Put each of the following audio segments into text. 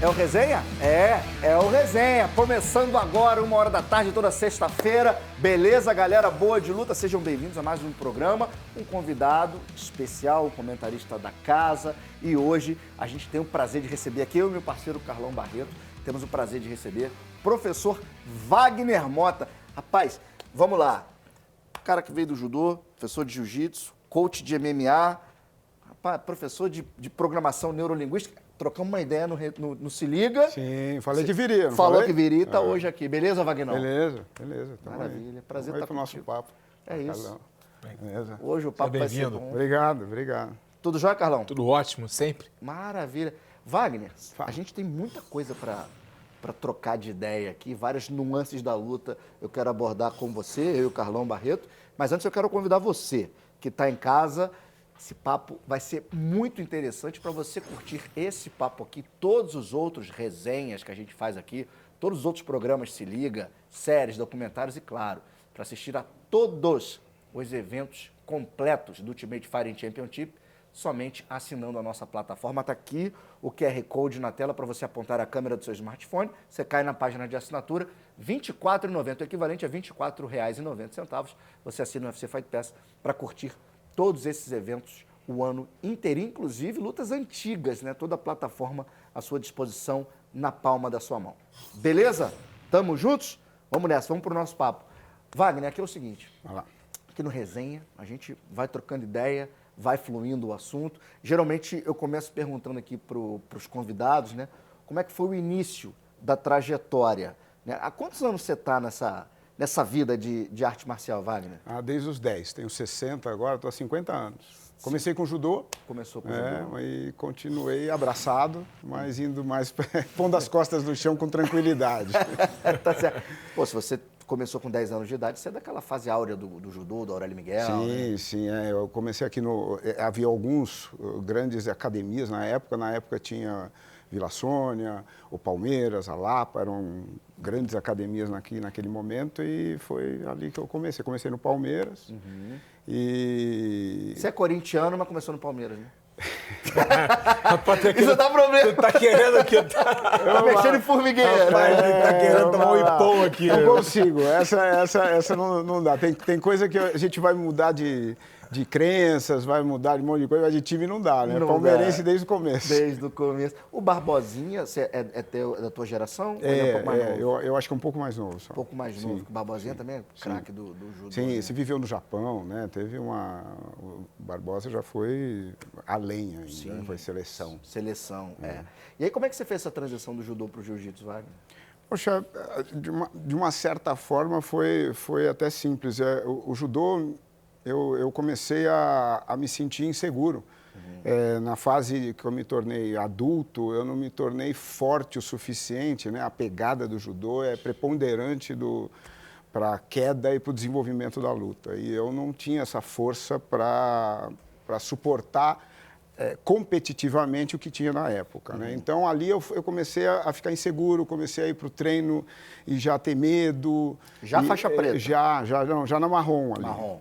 É o Resenha? É o Resenha. Começando agora, 1h da tarde, toda sexta-feira. Beleza, galera boa de luta? Sejam bem-vindos a mais um programa. Um convidado especial, um comentarista da casa. E hoje a gente tem o prazer de receber aqui, eu e meu parceiro Carlão Barreto, temos o prazer de receber o professor Wagner Mota. Rapaz, vamos lá. O cara que veio do judô, professor de jiu-jitsu, coach de MMA, rapaz, professor de programação neurolinguística. Trocamos uma ideia no Se Liga. Sim, falei que viria. Não falou falei? que viria e está hoje aqui. Beleza, Wagner? Beleza. Maravilha. Prazer estar estar com o nosso papo. É isso. Beleza. Hoje o papo vai ser bom. Obrigado. Tudo jóia, Carlão? Tudo ótimo, sempre. Maravilha. Wagner, a gente tem muita coisa para trocar de ideia aqui, várias nuances da luta eu quero abordar com você, eu e o Carlão Barreto. Mas antes eu quero convidar você, que está em casa. Esse papo vai ser muito interessante para você curtir esse papo aqui, todos os outros resenhas que a gente faz aqui, todos os outros programas Se Liga, séries, documentários e, claro, para assistir a todos os eventos completos do Ultimate Fighting Championship, somente assinando a nossa plataforma. Está aqui o QR Code na tela para você apontar a câmera do seu smartphone, você cai na página de assinatura, R$ 24,90, o equivalente a R$ 24,90. Você assina o UFC Fight Pass para curtir todos esses eventos o ano inteirinho, inclusive lutas antigas, né? Toda a plataforma à sua disposição na palma da sua mão. Beleza? Tamo juntos? Vamos nessa, vamos pro nosso papo. Wagner, aqui é o seguinte, aqui no Resenha, a gente vai trocando ideia, vai fluindo o assunto. Geralmente eu começo perguntando aqui pros convidados, né? Como é que foi o início da trajetória, né? Há quantos anos você está nessa vida de arte marcial, Wagner? Desde os 10. Tenho 60 agora, estou há 50 anos. Comecei com judô. Começou com judô. E continuei abraçado, mas indo mais, pondo as costas no chão com tranquilidade. Tá certo. Pô, se você começou com 10 anos de idade, você é daquela fase áurea do judô, do Aurélio Miguel. Sim. Eu comecei aqui havia alguns grandes academias na época. Na época tinha Vila Sônia, o Palmeiras, a Lapa, eram grandes academias naquele momento e foi ali que eu comecei. Comecei no Palmeiras e... Você é corintiano, mas começou no Palmeiras, né? Isso dá problema. Tá querendo que tá mexendo em formigueira. Tá querendo tomar um ipom aqui. Não consigo. Essa não dá. Tem coisa que a gente vai mudar de crenças, vai mudar de um monte de coisa, mas de time não dá, né? Não Palmeirense dá. Desde o começo. Desde o começo. O Barbosinha é da tua geração? Ou é um pouco mais novo? Eu acho que é um pouco mais novo só. Um pouco mais novo. O Barbosinha também é craque do judô. Sim, né? se viveu no Japão, né? O Barbosa já foi além ainda, Sim. Né? Foi seleção. E aí, como é que você fez essa transição do judô para o jiu-jitsu, Wagner? Poxa, de uma certa forma foi até simples. O judô, eu comecei a me sentir inseguro. Na fase que eu me tornei adulto, eu não me tornei forte o suficiente, né? A pegada do judô é preponderante para a queda e para o desenvolvimento da luta. E eu não tinha essa força para suportar competitivamente o que tinha na época. Né? Então, ali eu comecei a ficar inseguro, comecei a ir para o treino e já ter medo. Já faixa preta? Já na marrom ali. Marrom,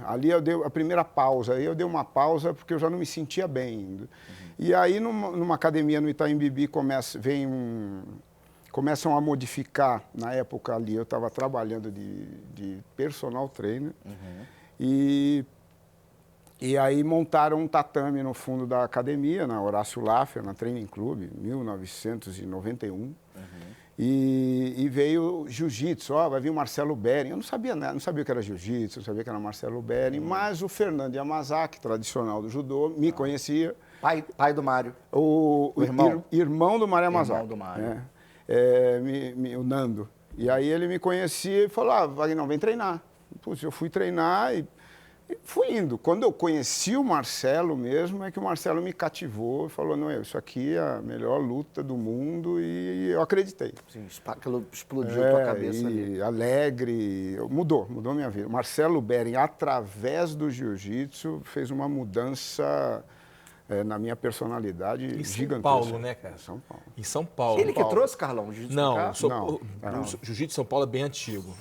Ali eu dei a primeira pausa, aí eu dei uma pausa porque eu já não me sentia bem ainda. E aí, numa academia no Itaim Bibi, começam a modificar, na época ali eu estava trabalhando de personal trainer, e aí montaram um tatame no fundo da academia, na Horácio Laffer, na Training Club, 1991. E veio jiu-jitsu, vai vir o Marcelo Bering. Eu não sabia nada, não sabia o que era jiu-jitsu, não sabia que era Marcelo Bering, mas o Fernando Yamazaki, tradicional do judô, me conhecia. Pai do Mário. O irmão. Irmão do Mário Yamazaki. Irmão do Mário. Né? O Nando. E aí ele me conhecia e falou, Wagner, vem treinar. Putz, eu fui treinar e fui indo. Quando eu conheci o Marcelo mesmo, é que o Marcelo me cativou e falou, não, isso aqui é a melhor luta do mundo, e eu acreditei. Sim, aquilo explodiu a tua cabeça ali. Alegre, mudou minha vida. Marcelo Bering, através do jiu-jitsu, fez uma mudança na minha personalidade gigantesca. Em São Paulo, né, cara? Em São Paulo. Ele que trouxe, Carlão, o jiu-jitsu? Não, Não. O jiu-jitsu de São Paulo é bem antigo.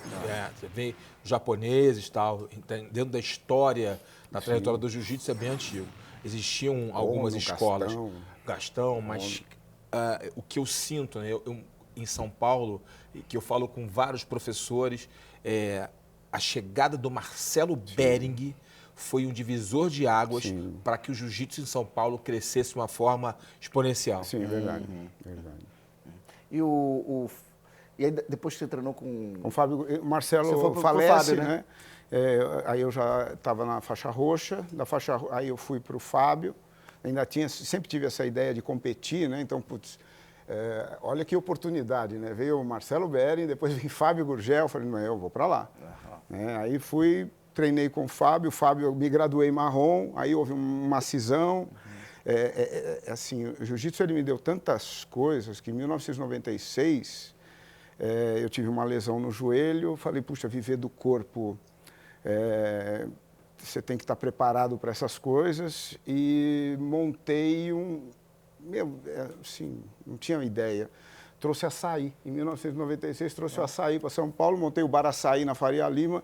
Você vê japoneses e tal, dentro da história, na trajetória do jiu-jitsu é bem antigo. Existiam algumas escolas. Gastão, mas o que eu sinto, né? Em São Paulo, que eu falo com vários professores, a chegada do Marcelo Bering foi um divisor de águas para que o jiu-jitsu em São Paulo crescesse de uma forma exponencial. Sim, é verdade. Verdade. E aí, depois que você treinou com... O Fábio, Marcelo Você foi pro falece, Fábio, né? Aí eu já estava na faixa roxa, aí eu fui para o Fábio, sempre tive essa ideia de competir, né? Então, putz, olha que oportunidade, né? Veio o Marcelo Bering, depois veio Fábio Gurgel, falei, não, eu vou para lá. Aí treinei com o Fábio, eu me graduei marrom, aí houve uma cisão. Assim, o jiu-jitsu ele me deu tantas coisas que em 1996 eu tive uma lesão no joelho, falei, puxa, viver do corpo, você tem que estar preparado para essas coisas, e montei assim, não tinha ideia. Trouxe açaí. Em 1996, trouxe o açaí para São Paulo, montei o Bar Açaí na Faria Lima,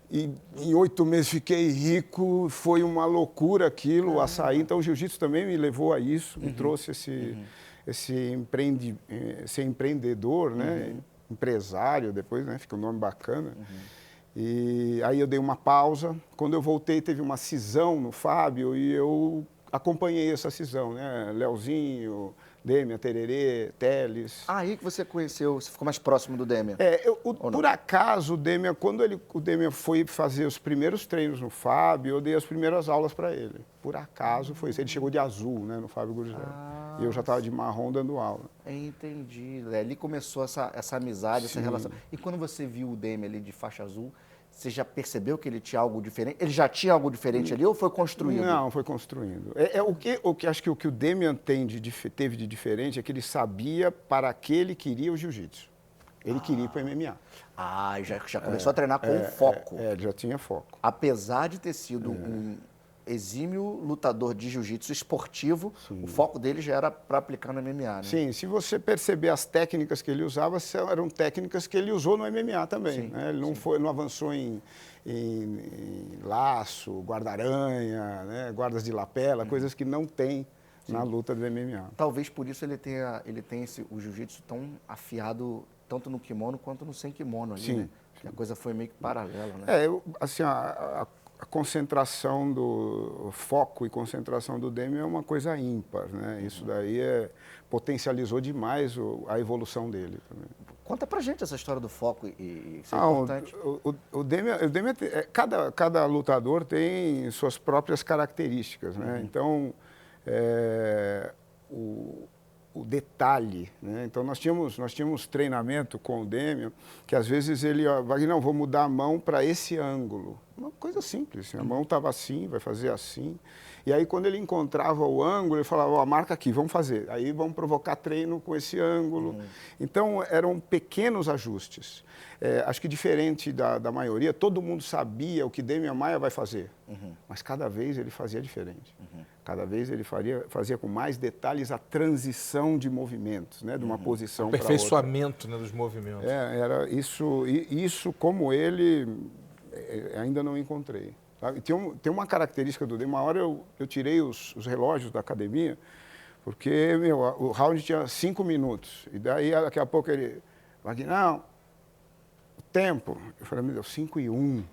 e em 8 meses fiquei rico, foi uma loucura aquilo, o açaí. Então, o jiu-jitsu também me levou a isso, me trouxe ser empreendedor, né? Empresário, depois, né? Fica um nome bacana. E aí eu dei uma pausa. Quando eu voltei, teve uma cisão no Fábio e eu acompanhei essa cisão, né? Leozinho, Demian, Tererê, Teles. Aí que você conheceu, você ficou mais próximo do Demian? Por acaso, o Demian, quando o Demian foi fazer os primeiros treinos no Fábio, eu dei as primeiras aulas para ele. Por acaso foi isso. Ele chegou de azul, né, no Fábio Gurgel. E eu já estava de marrom dando aula. Entendi. Ali começou essa amizade, essa relação. E quando você viu o Demian ali de faixa azul, você já percebeu que ele tinha algo diferente? Ele já tinha algo diferente ali ou foi construído? Não, foi construindo. Acho que o que o Demian teve de diferente é que ele sabia para que ele queria o jiu-jitsu. Ele queria ir para o MMA. Já começou a treinar com foco. Ele já tinha foco. Apesar de ter sido um exímio lutador de jiu-jitsu esportivo, o foco dele já era para aplicar no MMA, né? Sim, se você perceber as técnicas que ele usava, eram técnicas que ele usou no MMA também. Né? Ele não avançou em laço, guarda-aranha, né? Guardas de lapela, coisas que não tem na luta do MMA. Talvez por isso ele tenha o jiu-jitsu tão afiado, tanto no kimono quanto no sem kimono ali, né? A coisa foi meio que paralela, né? Assim, a concentração do foco e concentração do Demian é uma coisa ímpar, né? Isso daí potencializou demais a evolução dele também. Conta pra gente essa história do foco e isso é importante. O Demian, cada lutador tem suas próprias características, né? Então, o detalhe, né? Então nós tínhamos treinamento com o Demian, que às vezes ele vai, não, vou mudar a mão para esse ângulo. Uma coisa simples, a mão estava assim, vai fazer assim. E aí quando ele encontrava o ângulo, ele falava, marca aqui, vamos fazer. Aí vamos provocar treino com esse ângulo. Então eram pequenos ajustes. Acho que diferente da maioria, todo mundo sabia o que Demian Maia vai fazer, mas cada vez ele fazia diferente. Cada vez ele fazia com mais detalhes a transição de movimentos, né, de uma posição para outra. O aperfeiçoamento, né, dos movimentos. Era isso como ele ainda não encontrei. Sabe? Tem uma característica do Demian. Uma hora eu tirei os relógios da academia, porque o round tinha 5 minutos. E daí, daqui a pouco, ele... Não, o tempo. Eu falei, meu Deus, 5:01.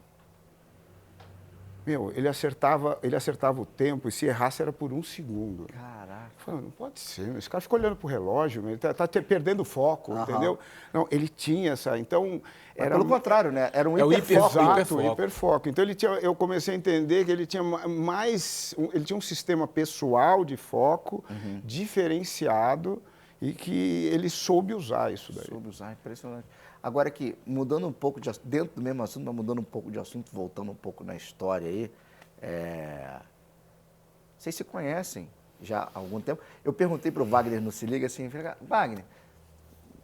Ele acertava o tempo e se errasse era por 1 segundo. Caraca. Eu falei, não pode ser, esse cara fica olhando pro relógio, ele tá perdendo foco, entendeu? Não, ele tinha essa, então... Pelo contrário, né? Era um hiperfoco. Exato, hiperfoco. Então eu comecei a entender que ele tinha ele tinha um sistema pessoal de foco diferenciado e que ele soube usar isso daí. Soube usar, impressionante. Agora aqui, mudando um pouco dentro do mesmo assunto, mas mudando um pouco de assunto, voltando um pouco na história aí, vocês se conhecem já há algum tempo. Eu perguntei para o Wagner no Se Liga assim, Wagner,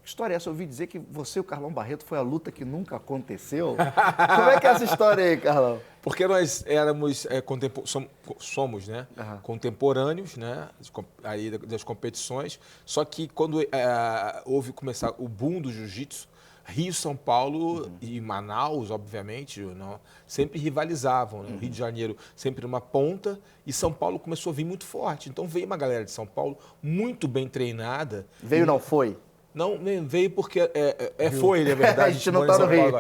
que história é essa? Eu ouvi dizer que você e o Carlão Barreto foi a luta que nunca aconteceu. Como é que é essa história aí, Carlão? Porque nós éramos, somos, né, contemporâneos, né, aí das competições, só que quando houve começar o boom do jiu-jitsu, Rio, São Paulo e Manaus, obviamente, não, sempre rivalizavam. Né? O Rio de Janeiro sempre numa ponta e São Paulo começou a vir muito forte. Então veio uma galera de São Paulo muito bem treinada. Veio, não foi? Não, nem veio porque foi, na verdade. A gente não está no Rio.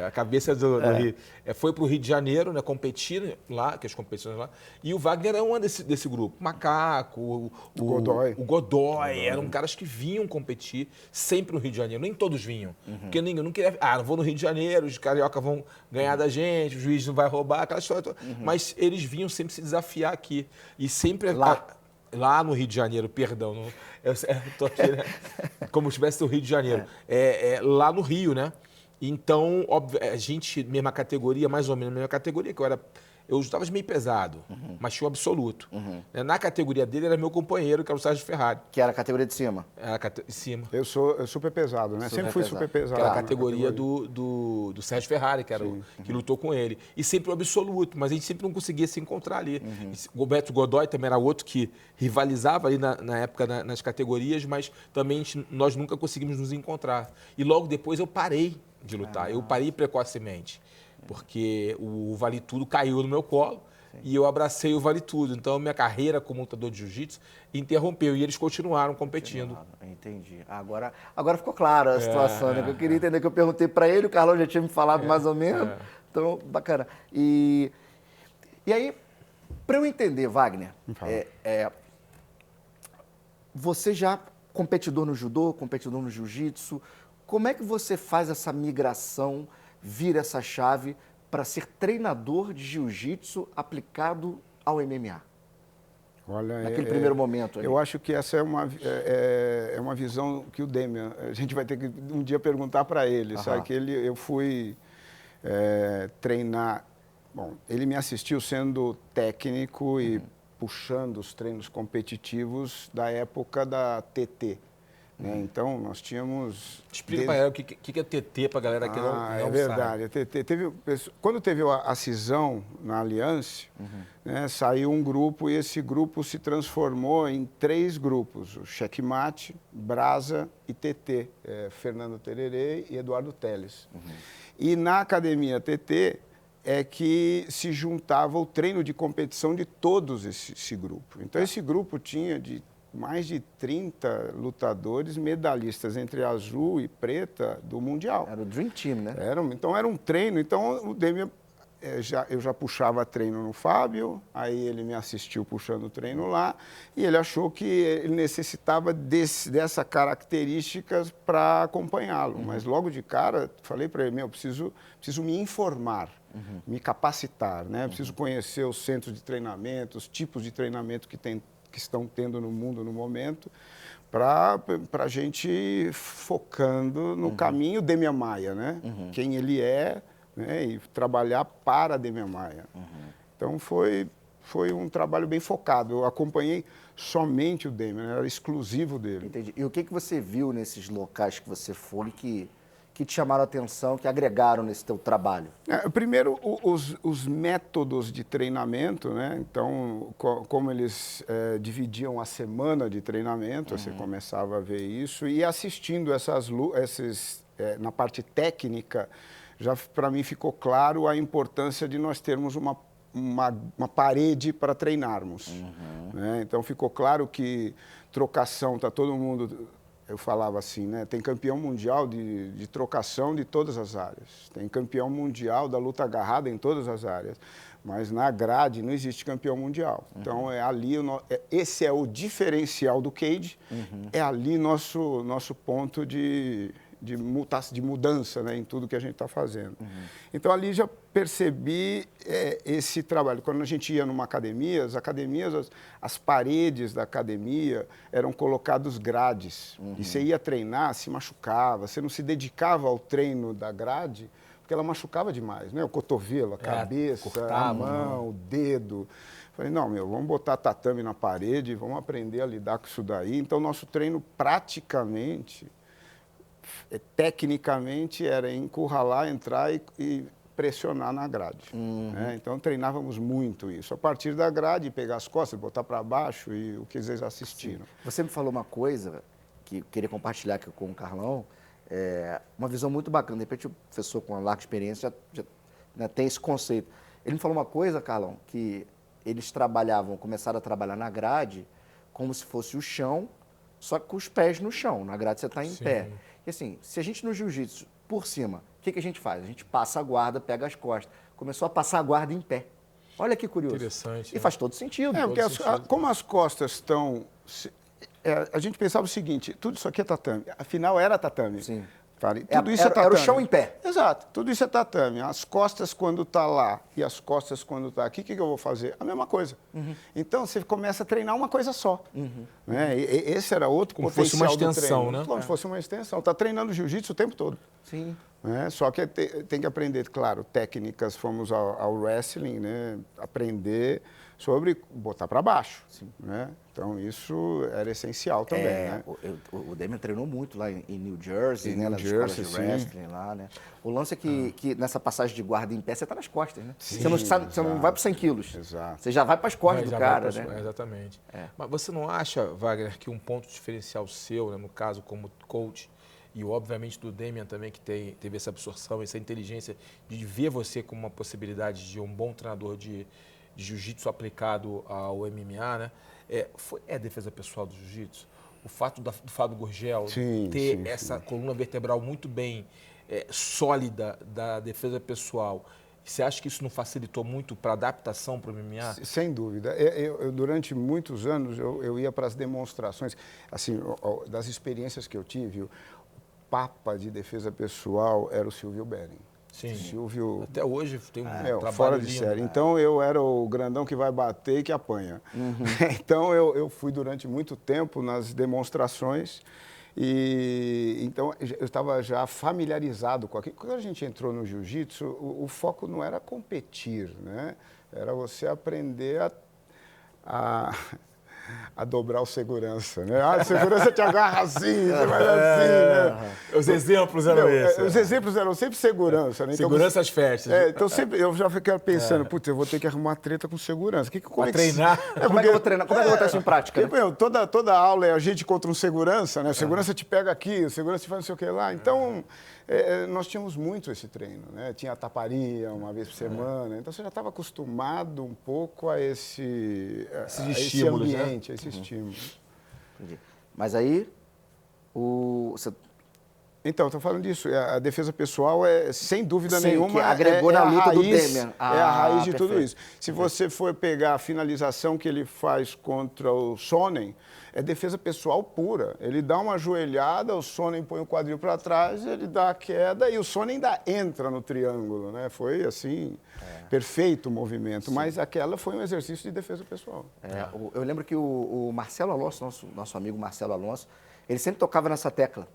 A cabeça do Rio. Foi para o Rio de Janeiro, né, competir lá, que as competições lá. E o Wagner era um desse grupo. Macaco, o Godoy. Eram caras que vinham competir sempre no Rio de Janeiro. Nem todos vinham. Porque ninguém não queria. Não vou no Rio de Janeiro, os carioca vão ganhar da gente, o juiz não vai roubar, aquela história toda. Mas eles vinham sempre se desafiar aqui. E sempre. Lá no Rio de Janeiro, perdão. Eu tô aqui, né? Como se estivesse no Rio de Janeiro. Lá no Rio, né? Então, óbvio, a gente, mesma categoria, mais ou menos a mesma categoria, que eu estava meio pesado, mas tinha o absoluto. Na categoria dele era meu companheiro, que era o Sérgio Ferrari. Que era a categoria de cima. Era de cima. Eu sou super pesado, né? Sempre fui super pesado. Que era a categoria do Sérgio Ferrari, que era que lutou com ele. E sempre o absoluto, mas a gente sempre não conseguia se encontrar ali. O Beto Godoy também era outro que rivalizava ali na época nas categorias, mas também nós nunca conseguimos nos encontrar. E logo depois eu parei de lutar. Eu parei precocemente. Porque o Vale Tudo caiu no meu colo e eu abracei o Vale Tudo. Então, minha carreira como lutador de jiu-jitsu interrompeu e eles continuaram competindo. Entendi. Agora ficou clara a situação, né? Que eu queria entender, que eu perguntei para ele, o Carlão já tinha me falado mais ou menos. Então, bacana. E aí, para eu entender, Wagner, você já competidor no judô, competidor no jiu-jitsu, como é que você faz essa migração, vira essa chave para ser treinador de jiu-jitsu aplicado ao MMA? Olha, naquele primeiro momento. Eu acho que essa é uma visão que o Demian, a gente vai ter que um dia perguntar para ele, sabe? Que eu fui treinar, bom, ele me assistiu sendo técnico e puxando os treinos competitivos da época da TT. Né? Então, nós tínhamos... Explica para ela o que é TT, para a galera que não sabe. É verdade. A TT quando teve a cisão na Aliança, né, saiu um grupo e esse grupo se transformou em 3 grupos. O Checkmate, Brasa e TT. Fernando Tererê e Eduardo Teles. E na academia TT é que se juntava o treino de competição de todos esse grupo. Então, esse grupo tinha mais de 30 lutadores medalhistas entre azul e preta do Mundial. Era o Dream Team, né? Então era um treino. Então o Demian, eu já puxava treino no Fábio, aí ele me assistiu puxando o treino lá, e ele achou que ele necessitava dessas características para acompanhá-lo. Mas logo de cara, falei para ele, preciso me informar, me capacitar, né? Preciso conhecer os centros de treinamento, os tipos de treinamento que estão tendo no mundo no momento, para a gente ir focando no caminho Demian Maia, né? Quem ele é, né? E trabalhar para Demian Maia. Então foi um trabalho bem focado. Eu acompanhei somente o Demian, era exclusivo dele. Entendi. E o que você viu nesses locais que você foi que te chamaram a atenção, que agregaram nesse teu trabalho? Primeiro, os métodos de treinamento, né? Então, como eles dividiam a semana de treinamento, você começava a ver isso, e assistindo na parte técnica, já para mim ficou claro a importância de nós termos uma parede para treinarmos. Né? Então, ficou claro que trocação, está todo mundo... Eu falava assim, né? Tem campeão mundial de trocação de todas as áreas. Tem campeão mundial da luta agarrada em todas as áreas. Mas na grade não existe campeão mundial. Então, esse é o diferencial do cage. É ali nosso ponto de mudança, né, em tudo que a gente está fazendo. Então, ali já percebi esse trabalho. Quando a gente ia numa academia, as paredes da academia eram colocados grades. E você ia treinar, se machucava, você não se dedicava ao treino da grade, porque ela machucava demais, né? O cotovelo, a cabeça, cortava, a mão, o dedo. Falei, não, vamos botar tatame na parede, vamos aprender a lidar com isso daí. Então, nosso treino praticamente... tecnicamente era encurralar, entrar e pressionar na grade. Né? Então treinávamos muito isso. A partir da grade, pegar as costas, botar para baixo e o que vocês assistiram. Você me falou uma coisa que eu queria compartilhar aqui com o Carlão. uma visão muito bacana. De repente, o professor com uma larga experiência né, tem esse conceito. Ele me falou uma coisa, Carlão, que eles começaram a trabalhar na grade como se fosse o chão, só que com os pés no chão. Na grade você está em pé. E assim, se a gente no jiu-jitsu, por cima, o que a gente faz? A gente passa a guarda, pega as costas. Começou a passar a guarda em pé. Olha que curioso. Interessante. E faz todo sentido. Porque como as costas estão... a gente pensava o seguinte, tudo isso aqui é tatame. Afinal, era tatame. Sim. Tudo isso é tatame. Era o chão em pé. Exato. Tudo isso é tatame. As costas quando está lá e as costas quando está aqui, o que eu vou fazer? A mesma coisa. Então, você começa a treinar uma coisa só. Né? Esse era outro como potencial fosse uma extensão, do treino. né? Como se fosse uma extensão. Está treinando jiu-jitsu o tempo todo. Sim. Né? Só que tem que aprender, claro, técnicas, fomos ao wrestling, né? Aprender sobre botar para baixo. Né? Então, isso era essencial também. Né? O Damian treinou muito lá em New Jersey, né? Nas Jersey, escolas de wrestling lá, né? O lance é que nessa passagem de guarda em pé, você está nas costas, né? Você não vai para 100 quilos. Exato. Você já vai para as costas do cara, né? Exatamente. Mas você não acha, Wagner, que um ponto diferencial seu, né, no caso como coach, e obviamente do Damian também, que teve essa absorção, essa inteligência de ver você como uma possibilidade de um bom treinador de jiu-jitsu aplicado ao MMA, né? Foi a defesa pessoal do jiu-jitsu? O fato do Fábio Gurgel ter essa coluna vertebral muito bem sólida da defesa pessoal, você acha que isso não facilitou muito para a adaptação para o MMA? Sem dúvida. Durante muitos anos, eu ia para as demonstrações, assim, das experiências que eu tive, o papa de defesa pessoal era o Silvio Bering. Sim. Silvio... Até hoje tem um trabalho fora de lindo, série. né? Então, eu era o grandão que vai bater e que apanha. Então, eu fui durante muito tempo nas demonstrações e então eu estava já familiarizado com aquilo. Quando a gente entrou no jiu-jitsu, o foco não era competir, né? Era você aprender a dobrar o segurança, né? A segurança te agarra assim, você vai assim, né? Os exemplos eram esses. Os exemplos eram sempre segurança, né? Seguranças festas. Então sempre eu já fiquei pensando, putz, eu vou ter que arrumar treta com segurança. Para treinar. Como é que eu vou treinar? Como é que eu vou botar isso em prática? Porque, toda aula é a gente contra um segurança, né? Segurança te pega aqui, o segurança te faz não sei o que lá. Então, nós tínhamos muito esse treino, né? Tinha a taparia uma vez por semana. Então, você já estava acostumado um pouco a esse estímulos, ambiente, a esse estímulo. Entendi. Mas aí, Então, estou falando disso. A defesa pessoal sem dúvida Sim, nenhuma, que agregou na luta do Damian. É a raiz de perfeito. tudo isso. Se você for pegar a finalização que ele faz contra o Sonnen, é defesa pessoal pura. Ele dá uma joelhada, o Sonnen põe o quadril para trás, ele dá a queda e o Sonnen ainda entra no triângulo, né? Foi assim, perfeito o movimento. Sim. Mas aquela foi um exercício de defesa pessoal. Eu lembro que o Marcelo Alonso, nosso amigo Marcelo Alonso, ele sempre tocava nessa tecla.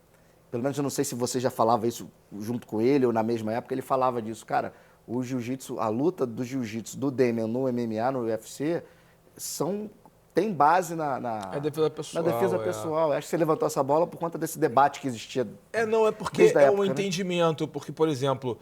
Pelo menos eu não sei se você já falava isso junto com ele ou na mesma época, ele falava disso. Cara, o jiu-jitsu, a luta do jiu-jitsu do Damian no MMA, no UFC, tem base na defesa pessoal. Na defesa pessoal. Acho que você levantou essa bola por conta desse debate que existia. Não, é porque desde a época, um né? entendimento. Porque, por exemplo,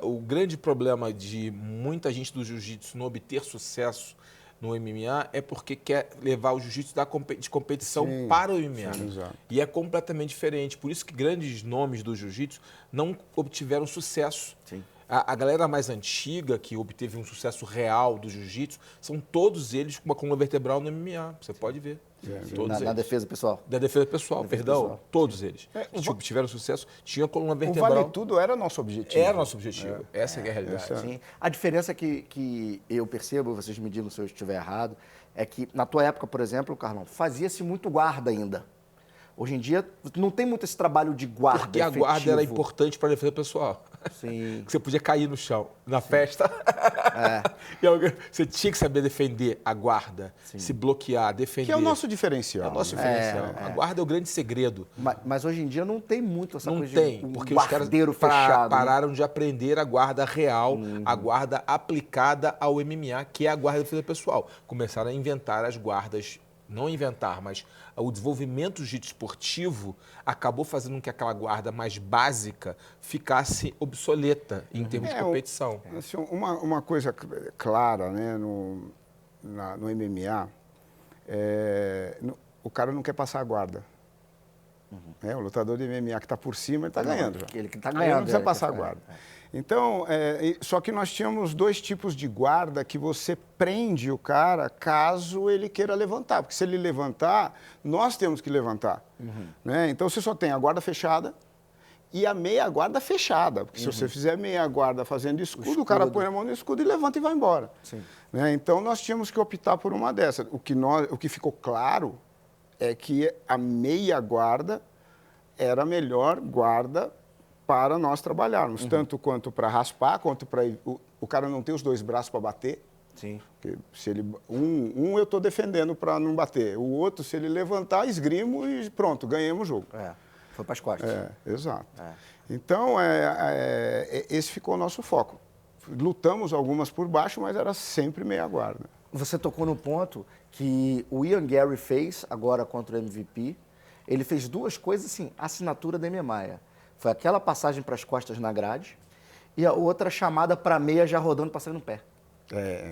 o grande problema de muita gente do jiu-jitsu não obter sucesso no MMA é porque quer levar o jiu-jitsu de competição para o MMA. Sim, exato. E é completamente diferente. Por isso que grandes nomes do jiu-jitsu não obtiveram sucesso. Sim. A galera mais antiga, que obteve um sucesso real do jiu-jitsu, são todos eles com uma coluna vertebral no MMA. Você pode ver. Todos Na defesa pessoal. Da defesa pessoal, pessoal. Todos eles. Que obtiveram sucesso, tinham a coluna vertebral. O vale tudo era nosso objetivo. Era nosso objetivo. Essa é a realidade. Sim. A diferença que eu percebo, vocês me digam se eu estiver errado, é que na tua época, por exemplo, Carlão, fazia-se muito guarda ainda. Hoje em dia, não tem muito esse trabalho de guarda Porque a guarda era importante para a defesa pessoal. Sim. Você podia cair no chão, na festa. E você tinha que saber defender a guarda, se bloquear, defender. Que é o nosso diferencial. É o nosso diferencial. A guarda é o grande segredo. Mas hoje em dia não tem muito essa Não coisa tem, de porque os caras guardeiro fechado. pararam de aprender a guarda real, a guarda aplicada ao MMA, que é a guarda de defesa pessoal. Começaram a inventar as guardas, não inventar, mas o desenvolvimento do jiu-jitsu esportivo acabou fazendo com que aquela guarda mais básica ficasse obsoleta em termos de competição. Assim, uma coisa clara, né, no MMA, o cara não quer passar a guarda. O lutador de MMA que está por cima, ele está ganhando. Ele que está Ele ganhando. não precisa passar a guarda. Então, só que nós tínhamos 2 tipos de guarda que você prende o cara caso ele queira levantar. Porque se ele levantar, nós temos que levantar. Né? Então, você só tem a guarda fechada e a meia guarda fechada. Porque se você fizer meia guarda fazendo escudo, o cara põe a mão no escudo e levanta e vai embora. Né? Então, nós tínhamos que optar por uma dessas. O que ficou claro é que a meia guarda era a melhor guarda para nós trabalharmos, tanto quanto para raspar, quanto para o cara não ter os 2 braços para bater. Sim. Porque se ele, eu estou defendendo para não bater, o outro, se ele levantar, esgrimo e pronto, ganhamos o jogo. Foi para as costas. Exato. Então, esse ficou o nosso foco. Lutamos algumas por baixo, mas era sempre meia guarda. Você tocou no ponto que o Ian Gary fez agora contra o MVP. Ele fez 2 coisas, assim, assinatura da Maia. Foi aquela passagem para as costas na grade e a outra chamada para meia já rodando, passando no pé.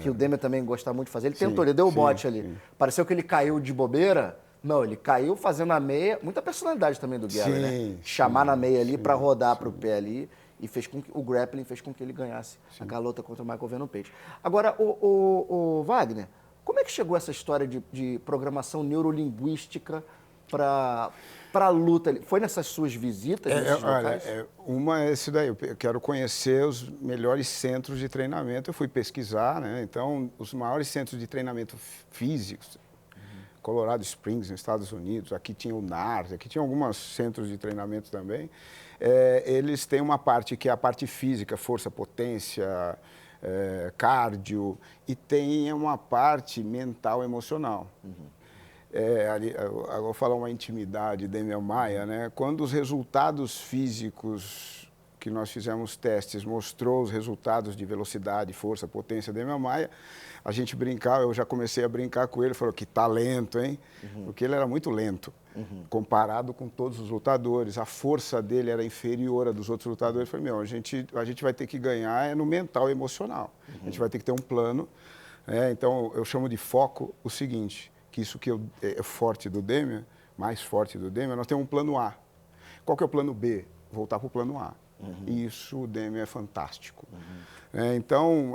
Que o Demian também gostava muito de fazer. Ele tentou, ele deu o bote ali. Sim. Pareceu que ele caiu de bobeira. Não, ele caiu fazendo a meia. Muita personalidade também do Gary, né? Chamar na meia ali para rodar para o pé ali. E fez com que o grappling fez com que ele ganhasse a luta contra o Michael Venom Page. Agora, o Wagner, como é que chegou essa história de programação neurolinguística para a luta? Foi nessas suas visitas nesses locais? Uma é isso daí. Eu quero conhecer os melhores centros de treinamento. Eu fui pesquisar, né? Então, os maiores centros de treinamento físicos, Colorado Springs, nos Estados Unidos, aqui tinha o NARS, aqui tinha alguns centros de treinamento também. Eles têm uma parte que é a parte física, força, potência, cardio, e tem uma parte mental, emocional. Eu vou falar uma intimidade de Demian Maia, né? Quando os resultados físicos que nós fizemos testes mostrou os resultados de velocidade, força, potência de Demian Maia, a gente brincava, eu já comecei a brincar com ele, falou que talento, hein? Porque ele era muito lento, comparado com todos os lutadores. A força dele era inferior à dos outros lutadores. Eu falei, a gente vai ter que ganhar no mental e emocional. A gente vai ter que ter um plano. Então, eu chamo de foco o seguinte, que isso que é forte do Demian, mais forte do Demian, nós temos um plano A. Qual que é o plano B? Voltar para o plano A. E isso o Demian é fantástico. Então,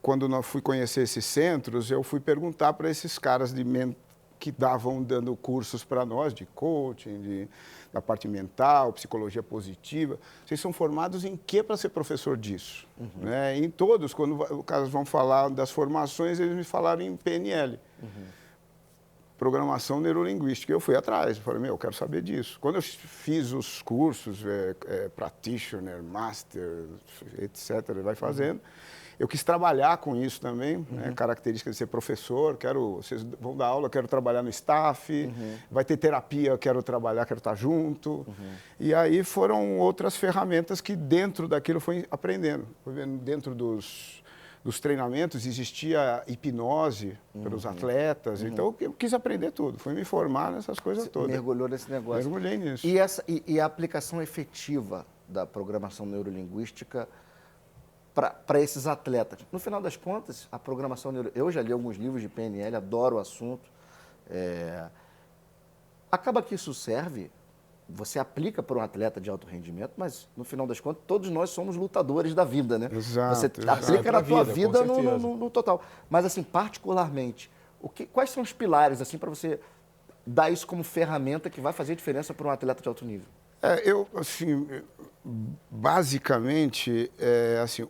quando eu fui conhecer esses centros, eu fui perguntar para esses caras que dando cursos para nós de coaching, da parte mental, psicologia positiva. Vocês são formados em quê para ser professor disso? Em todos, quando os caras vão falar das formações, eles me falaram em PNL. Programação neurolinguística. Eu fui atrás, falei, eu quero saber disso. Quando eu fiz os cursos, practitioner, master, etc., vai fazendo, eu quis trabalhar com isso também, característica de ser professor, vocês vão dar aula, quero trabalhar no staff, vai ter terapia, quero trabalhar, quero estar junto. E aí foram outras ferramentas que dentro daquilo eu fui aprendendo. Dentro dos treinamentos existia hipnose para os atletas, então eu quis aprender tudo, fui me formar nessas coisas todas. Mergulhou nesse negócio. Mergulhei nisso. E a aplicação efetiva da programação neurolinguística para esses atletas? No final das contas, a programação eu já li alguns livros de PNL, adoro o assunto. Acaba que isso serve, você aplica para um atleta de alto rendimento, mas no final das contas, todos nós somos lutadores da vida, né? Exato, você aplica na tua vida no total. Mas, assim, particularmente, quais são os pilares, assim, para você dar isso como ferramenta que vai fazer diferença para um atleta de alto nível? Basicamente,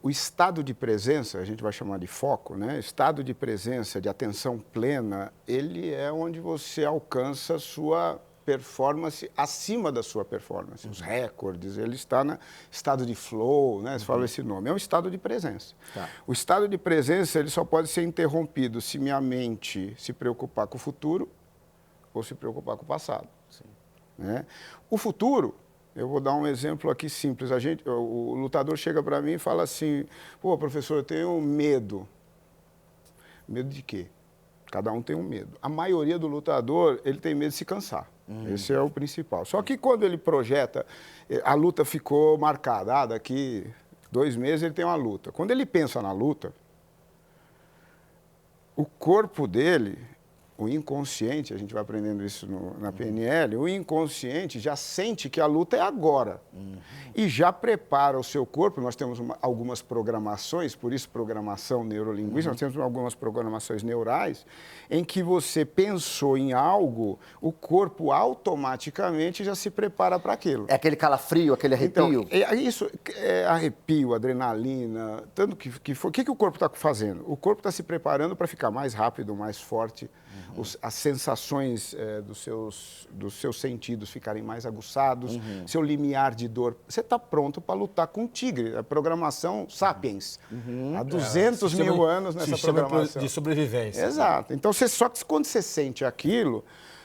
o estado de presença, a gente vai chamar de foco, né? Estado de presença, de atenção plena, ele é onde você alcança a sua performance acima da sua performance. Os recordes, ele está no estado de flow, né? Você fala esse nome. É um estado de presença. Tá. O estado de presença, ele só pode ser interrompido se minha mente se preocupar com o futuro ou se preocupar com o passado. Sim. Né? O futuro, eu vou dar um exemplo aqui simples. O lutador chega para mim e fala assim, pô, professor, eu tenho medo. Medo de quê? Cada um tem um medo. A maioria do lutador, ele tem medo de se cansar. Esse é o principal. Só que quando ele projeta, a luta ficou marcada. Daqui 2 meses ele tem uma luta. Quando ele pensa na luta, o corpo dele o inconsciente, a gente vai aprendendo isso na PNL, o inconsciente já sente que a luta é agora. E já prepara o seu corpo, nós temos algumas programações, por isso programação neurolinguística, nós temos algumas programações neurais, em que você pensou em algo, o corpo automaticamente já se prepara para aquilo. É aquele calafrio, aquele arrepio? Então, isso é arrepio, adrenalina, tanto que for. O que o corpo está fazendo? O corpo está se preparando para ficar mais rápido, mais forte, as sensações dos seus sentidos ficarem mais aguçados, seu limiar de dor. Você está pronto para lutar com um tigre. A programação Sapiens. Há 200 mil anos nessa programação. De sobrevivência. Exato. Então, só que quando você sente aquilo,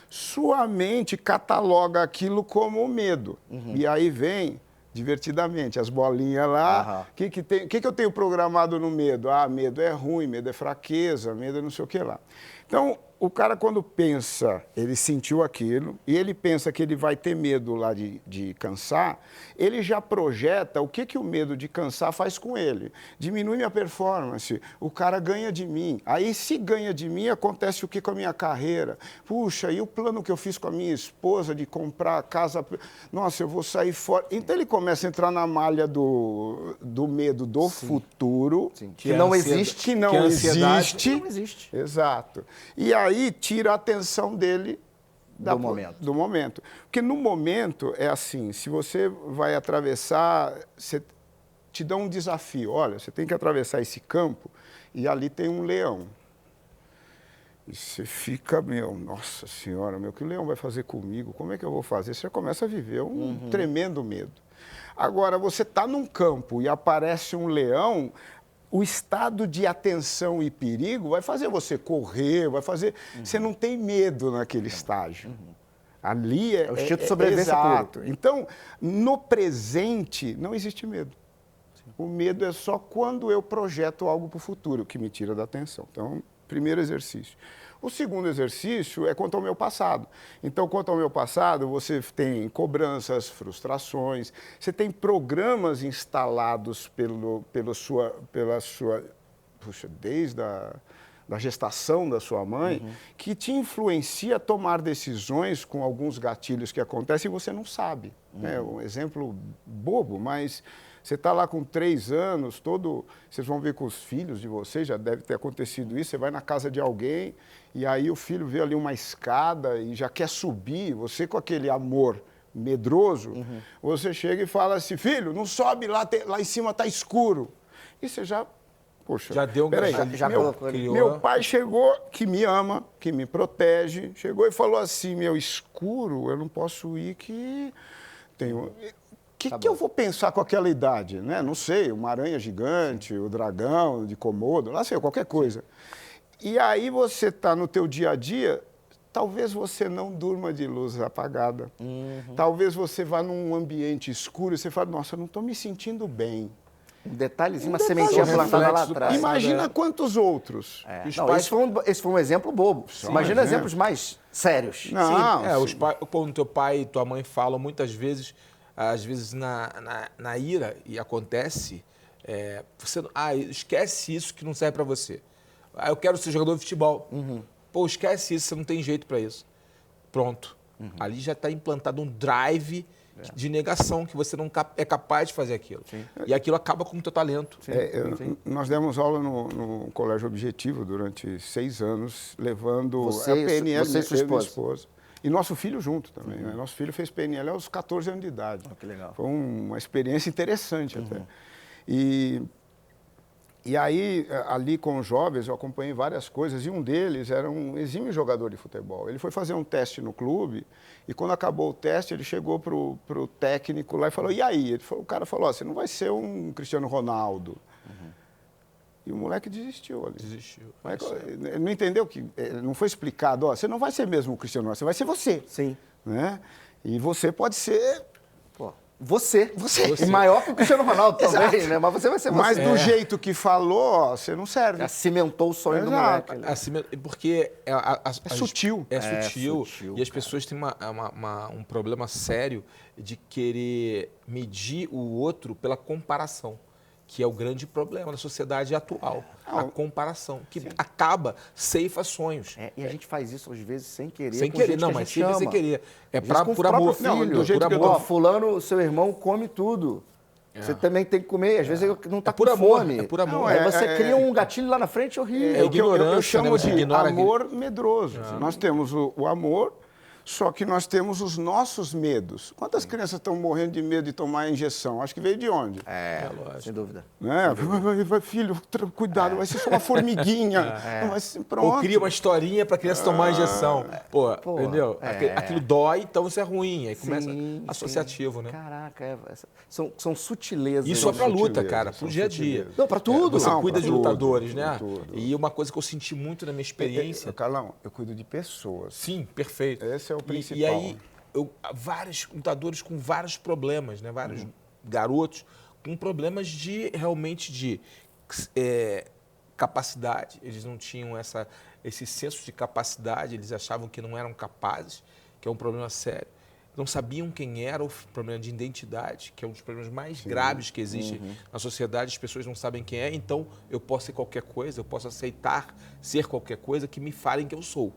sua mente cataloga aquilo como medo. E aí vem, divertidamente, as bolinhas lá. O que eu tenho programado no medo? Ah, medo é ruim, medo é fraqueza, medo é não sei o que lá. Então, o cara, quando pensa, ele sentiu aquilo, e ele pensa que ele vai ter medo lá de cansar, ele já projeta o que o medo de cansar faz com ele. Diminui minha performance, o cara ganha de mim. Aí, se ganha de mim, acontece o que com a minha carreira? Puxa, e o plano que eu fiz com a minha esposa de comprar a casa? Nossa, eu vou sair fora. Então, ele começa a entrar na malha do medo do futuro. Sim. Que não existe. Que não existe. Não existe. Exato. E aí tira a atenção dele do momento. Porque no momento é assim, se você vai atravessar, você te dá um desafio. Olha, você tem que atravessar esse campo e ali tem um leão. E você fica, nossa senhora, o que o leão vai fazer comigo? Como é que eu vou fazer? Você começa a viver um tremendo medo. Agora, você está num campo e aparece um leão, o estado de atenção e perigo vai fazer você correr, vai fazer... Você não tem medo naquele estágio. Ali é... É o instinto de sobrevivência exato. Então, no presente, não existe medo. O medo é só quando eu projeto algo para o futuro, que me tira da atenção. Então, primeiro exercício. O segundo exercício é quanto ao meu passado. Então, quanto ao meu passado, você tem cobranças, frustrações, você tem programas instalados pela sua puxa, desde da gestação da sua mãe, que te influencia a tomar decisões com alguns gatilhos que acontecem e você não sabe. É um exemplo bobo, mas... Você está lá com 3 anos, vocês vão ver com os filhos de vocês, já deve ter acontecido isso, você vai na casa de alguém e aí o filho vê ali uma escada e já quer subir, você com aquele amor medroso, você chega e fala assim, filho, não sobe lá, lá em cima está escuro. E você já, poxa, já deu um meu pai chegou, que me ama, que me protege, chegou e falou assim, escuro, eu não posso ir que tenho... O que eu vou pensar com aquela idade? Né? Não sei, uma aranha gigante, o dragão de Komodo, lá sei, qualquer coisa. E aí você está no teu dia a dia, talvez você não durma de luz apagada. Talvez você vá num ambiente escuro e você fala, nossa, eu não estou me sentindo bem. Um detalhezinho, uma sementinha plantada lá atrás. Imagina quantos outros. Esse foi um exemplo bobo. Imagina exemplos mais sérios. Não, quando teu pai e tua mãe falam muitas vezes... Às vezes na ira, e acontece, você esquece isso que não serve para você. Eu quero ser jogador de futebol. Pô, esquece isso, você não tem jeito para isso. Pronto. Ali já está implantado um drive de negação, que você não é capaz de fazer aquilo. Sim. E aquilo acaba com o teu talento. Nós demos aula no Colégio Objetivo durante 6 anos, levando a PNL, você e sua esposa. E nosso filho junto também. Né? Nosso filho fez PNL aos 14 anos de idade. Que legal. Foi uma experiência interessante até. E aí, ali com os jovens, eu acompanhei várias coisas. E um deles era um exímio jogador de futebol. Ele foi fazer um teste no clube e quando acabou o teste, ele chegou para o técnico lá e falou, e aí? O cara falou, você não vai ser um Cristiano Ronaldo. E o moleque desistiu ali. Ele não entendeu que... Não foi explicado, você não vai ser mesmo o Cristiano Ronaldo, você vai ser você. Sim. Né? E você pode ser... Você. E maior que o Cristiano Ronaldo também, né? Mas você vai ser você. Mas do jeito que falou, você não serve. Cimentou o sonho do moleque. Porque... É sutil. É sutil. E as pessoas têm um problema sério de querer medir o outro pela comparação. que é o grande problema da sociedade atual, a Não, comparação, que acaba, ceifa sonhos. E a gente faz isso às vezes sem querer. Sem com querer, gente não, que a mas gente sempre ama. sem querer. É Às vezes com por o próprio amor. filho. Não, do jeito por que eu amor. Ó, fulano, seu irmão come tudo. Você também tem que comer. Às vezes ele não tá É por com amor, fome. é por amor. Não, Aí você cria um gatilho lá na frente horrível. É o que eu ignorância, chamo né? Você de ignora amor medroso. Nós temos o amor, só que nós temos os nossos medos. Quantas crianças estão morrendo de medo de tomar a injeção? Acho que veio de onde? Lógico. Sem dúvida. Né? Filho, cuidado, vai ser só uma formiguinha. Não vai ser, pronto. Ou cria uma historinha para a criança tomar a injeção. Pô, Pô, entendeu? Aquilo dói, então isso é ruim. Aí começa Sim, associativo, né? Caraca, são sutilezas. Isso é pra luta, sutilezas, cara, são pro dia a dia. sutilezas. Não, pra tudo. Você Não, cuida pra de tudo, lutadores, pra né? tudo. E uma coisa que eu senti muito na minha experiência. Carlão, eu cuido de pessoas. Sim, perfeito. Esse é o E principal. aí, vários lutadores com vários problemas, né? Vários garotos com problemas realmente de capacidade. Eles não tinham esse senso de capacidade, eles achavam que não eram capazes, que é um problema sério. Não sabiam quem era, o problema de identidade, que é um dos problemas mais graves que existem na sociedade. As pessoas não sabem quem é, então eu posso ser qualquer coisa, eu posso aceitar ser qualquer coisa que me falem que eu sou.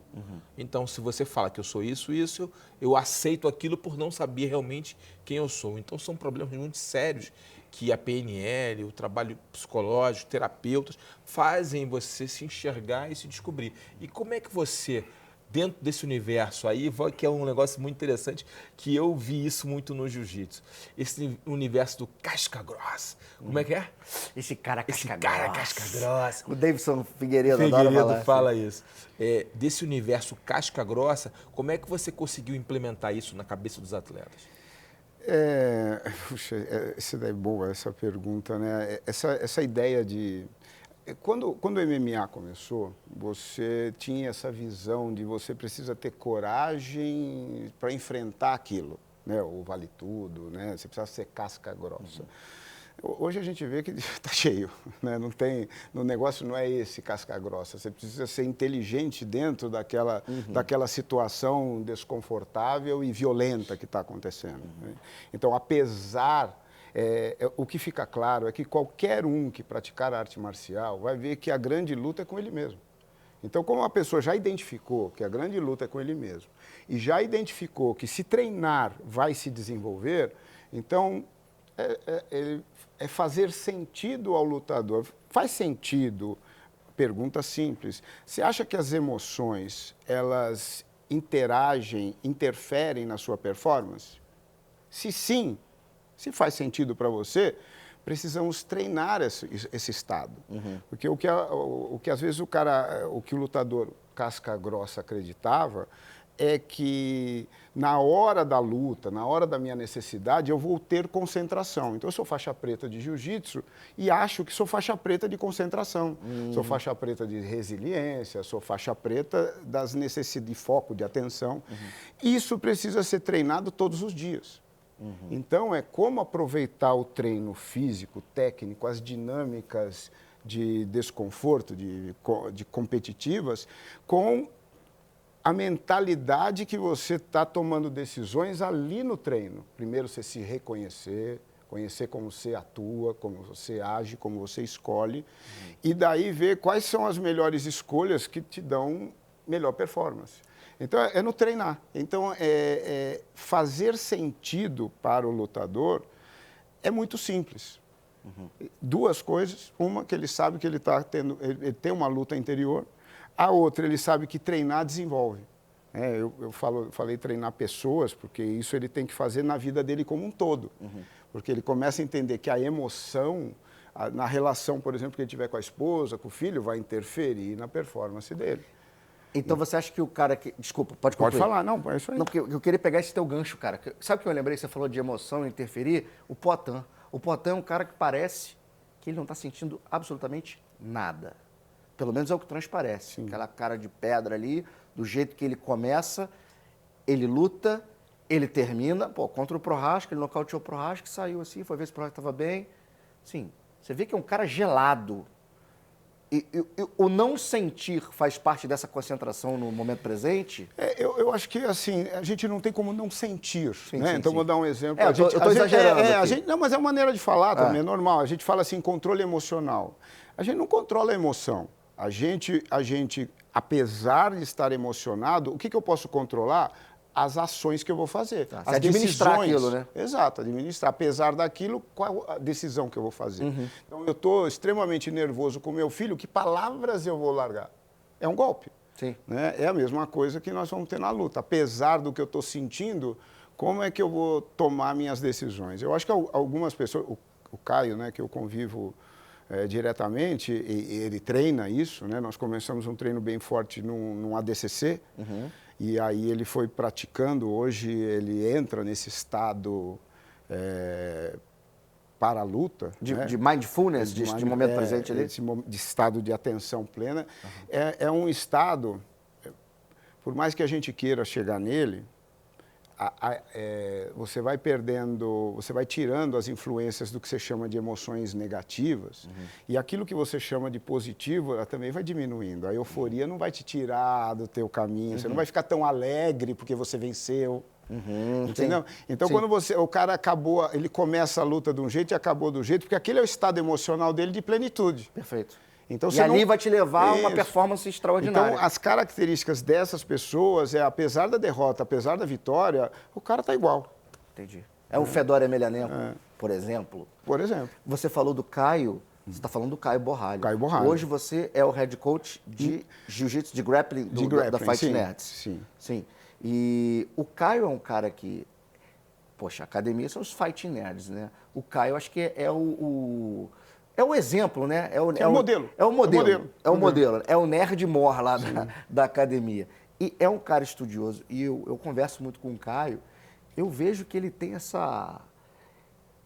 Então, se você fala que eu sou isso, eu aceito aquilo por não saber realmente quem eu sou. Então, são problemas muito sérios que a PNL, o trabalho psicológico, terapeutas, fazem você se enxergar e se descobrir. E como é que você, dentro desse universo aí, que é um negócio muito interessante, que eu vi isso muito no jiu-jitsu, esse universo do casca grossa. Como é que é? Esse cara casca Casca grossa. O Davidson Figueiredo adora fala isso. Desse universo casca grossa, como é que você conseguiu implementar isso na cabeça dos atletas? Puxa, essa é boa essa pergunta, né? Essa ideia de... Quando o MMA começou, você tinha essa visão de você precisa ter coragem para enfrentar aquilo, né? O vale tudo, né? Você precisa ser casca grossa. Hoje a gente vê que está cheio, né? No negócio não é esse casca grossa. Você precisa ser inteligente dentro daquela situação desconfortável e violenta que está acontecendo. Né? Então, apesar... o que fica claro é que qualquer um que praticar arte marcial vai ver que a grande luta é com ele mesmo. Então, como a pessoa já identificou que a grande luta é com ele mesmo e já identificou que se treinar vai se desenvolver, então é fazer sentido ao lutador. Faz sentido, pergunta simples, você acha que as emoções, elas interferem na sua performance? Se sim, se faz sentido para você, precisamos treinar esse estado. Porque o que às vezes o que o lutador casca grossa acreditava é que na hora da luta, na hora da minha necessidade, eu vou ter concentração. Então, eu sou faixa preta de jiu-jitsu e acho que sou faixa preta de concentração. Sou faixa preta de resiliência, sou faixa preta das necessidades de foco, de atenção. Isso precisa ser treinado todos os dias. Então, é como aproveitar o treino físico, técnico, as dinâmicas de desconforto, de competitivas, com a mentalidade que você está tomando decisões ali no treino. Primeiro, você se reconhecer, conhecer como você atua, como você age, como você escolhe, e daí ver quais são as melhores escolhas que te dão melhor performance. Então, é no treinar. Então, fazer sentido para o lutador é muito simples. Duas coisas. Uma, que ele sabe que ele tem uma luta interior. A outra, ele sabe que treinar desenvolve. Eu falei treinar pessoas, porque isso ele tem que fazer na vida dele como um todo. Porque ele começa a entender que a emoção, na relação, por exemplo, que ele tiver com a esposa, com o filho, vai interferir na performance dele. Então você acha que o cara que... Desculpa, pode concluir. Pode falar, não, é isso aí. Não, porque eu queria pegar esse teu gancho, cara. Sabe o que eu lembrei? Você falou de emoção interferir? O Poatan. O Poatan é um cara que parece que ele não está sentindo absolutamente nada. Pelo menos é o que transparece. Sim. Aquela cara de pedra ali, do jeito que ele começa, ele luta, ele termina. Pô, contra o Prochazka, ele nocauteou o Prochazka, saiu assim, foi ver se o Prochazka estava bem. Sim, você vê que é um cara gelado. o não sentir faz parte dessa concentração no momento presente? Eu acho que, assim, a gente não tem como não sentir, Sim, né? sim, então, sim. vou dar um exemplo. Eu estou exagerando aqui. Não, mas é uma maneira de falar também, é normal. A gente fala assim, controle emocional. A gente não controla a emoção. A gente, apesar de estar emocionado, o que eu posso controlar? As ações que eu vou fazer. Tá, as administrar decisões. aquilo, né? Exato, administrar. Apesar daquilo, qual a decisão que eu vou fazer? Então, eu estou extremamente nervoso com meu filho, que palavras eu vou largar? É um golpe. Sim. Né? É a mesma coisa que nós vamos ter na luta. Apesar do que eu estou sentindo, como é que eu vou tomar minhas decisões? Eu acho que algumas pessoas, o Caio, né, que eu convivo diretamente, ele treina isso, né? Nós começamos um treino bem forte num ADCC, e aí ele foi praticando. Hoje ele entra nesse estado para a luta. De mindfulness, de momento presente ali? De estado de atenção plena. É um estado, por mais que a gente queira chegar nele, você vai perdendo, você vai tirando as influências do que você chama de emoções negativas, e aquilo que você chama de positivo, ela também vai diminuindo. A euforia não vai te tirar do teu caminho, você não vai ficar tão alegre porque você venceu. Entendeu? Sim. Então, Sim. quando o cara acabou, ele começa a luta de um jeito e acabou do jeito, porque aquele é o estado emocional dele de plenitude. Perfeito. Então, E ali vai te levar a uma Isso. performance extraordinária. Então, as características dessas pessoas apesar da derrota, apesar da vitória, o cara tá igual. Entendi. É o Fedor Emelianenko, por exemplo. Por exemplo. Você falou do Caio, você está falando do Caio Borralho. Caio Borralho. Hoje você é o head coach de jiu-jitsu, de grappling, da Fight sim, Nerds. sim. Sim. E o Caio é um cara que... Poxa, a academia são os Fight Nerds, né? O Caio, acho que é o exemplo, né? É o modelo. É o modelo. É o modelo. É o nerd mor lá da academia. E é um cara estudioso. E eu converso muito com o Caio, eu vejo que ele tem essa...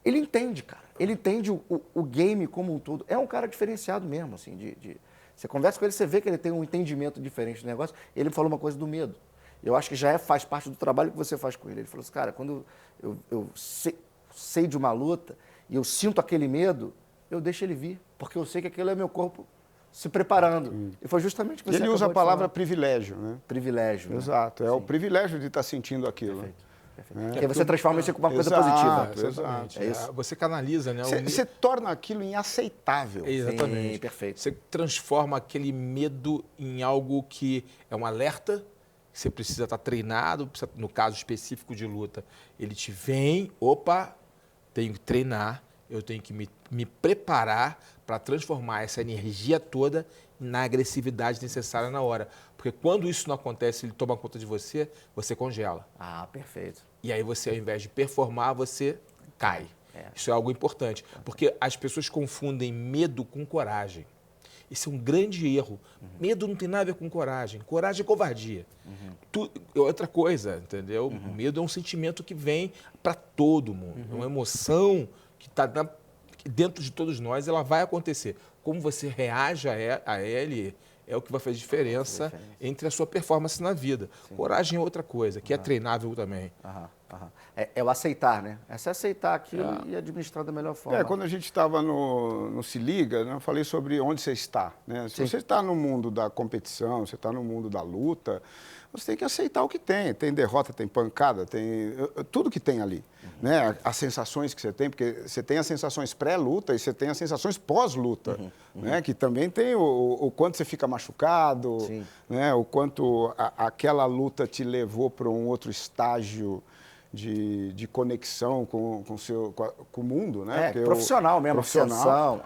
Ele entende, cara. Ele entende o game como um todo. É um cara diferenciado mesmo, assim. Você conversa com ele, você vê que ele tem um entendimento diferente do negócio. Ele falou uma coisa do medo. Eu acho que faz parte do trabalho que você faz com ele. Ele falou assim, cara, quando eu sei de uma luta e eu sinto aquele medo, eu deixo ele vir, porque eu sei que aquilo é meu corpo se preparando. E foi justamente o que você Ele usa a acabou de palavra falar. privilégio, né? Privilégio. Exato, né? é o Sim. privilégio de estar sentindo aquilo. Perfeito. Porque você transforma isso em uma coisa positiva. Exatamente. É isso. Você canaliza, né? Você torna aquilo inaceitável. Exatamente. Sim, perfeito. Você transforma aquele medo em algo que é um alerta, que você precisa estar treinado, no caso específico de luta. Ele te vem, opa, tenho que treinar, eu tenho que me preparar para transformar essa energia toda na agressividade necessária na hora. Porque quando isso não acontece, ele toma conta de você, você congela. Ah, perfeito. E aí você, ao invés de performar, você cai. Isso é algo importante, porque as pessoas confundem medo com coragem. Isso é um grande erro. Medo não tem nada a ver com coragem. Coragem é covardia. É outra coisa, entendeu? O medo é um sentimento que vem para todo mundo. É uma emoção que está dentro de todos nós, ela vai acontecer. Como você reage a ele é o que vai fazer diferença entre a sua performance na vida. Sim. Coragem é outra coisa, que é treinável também. É o aceitar, né? É se aceitar aquilo e administrar da melhor forma. Quando a gente estava no Se Liga, né, eu falei sobre onde você está. Né? Se você está no mundo da competição, você está no mundo da luta, você tem que aceitar o que tem. Tem derrota, tem pancada, tem tudo que tem ali. Né? As sensações que você tem, porque você tem as sensações pré-luta e você tem as sensações pós-luta, né? Que também tem o quanto você fica machucado, né? O quanto aquela luta te levou para um outro estágio de conexão com o mundo, né? Profissional mesmo, profissional,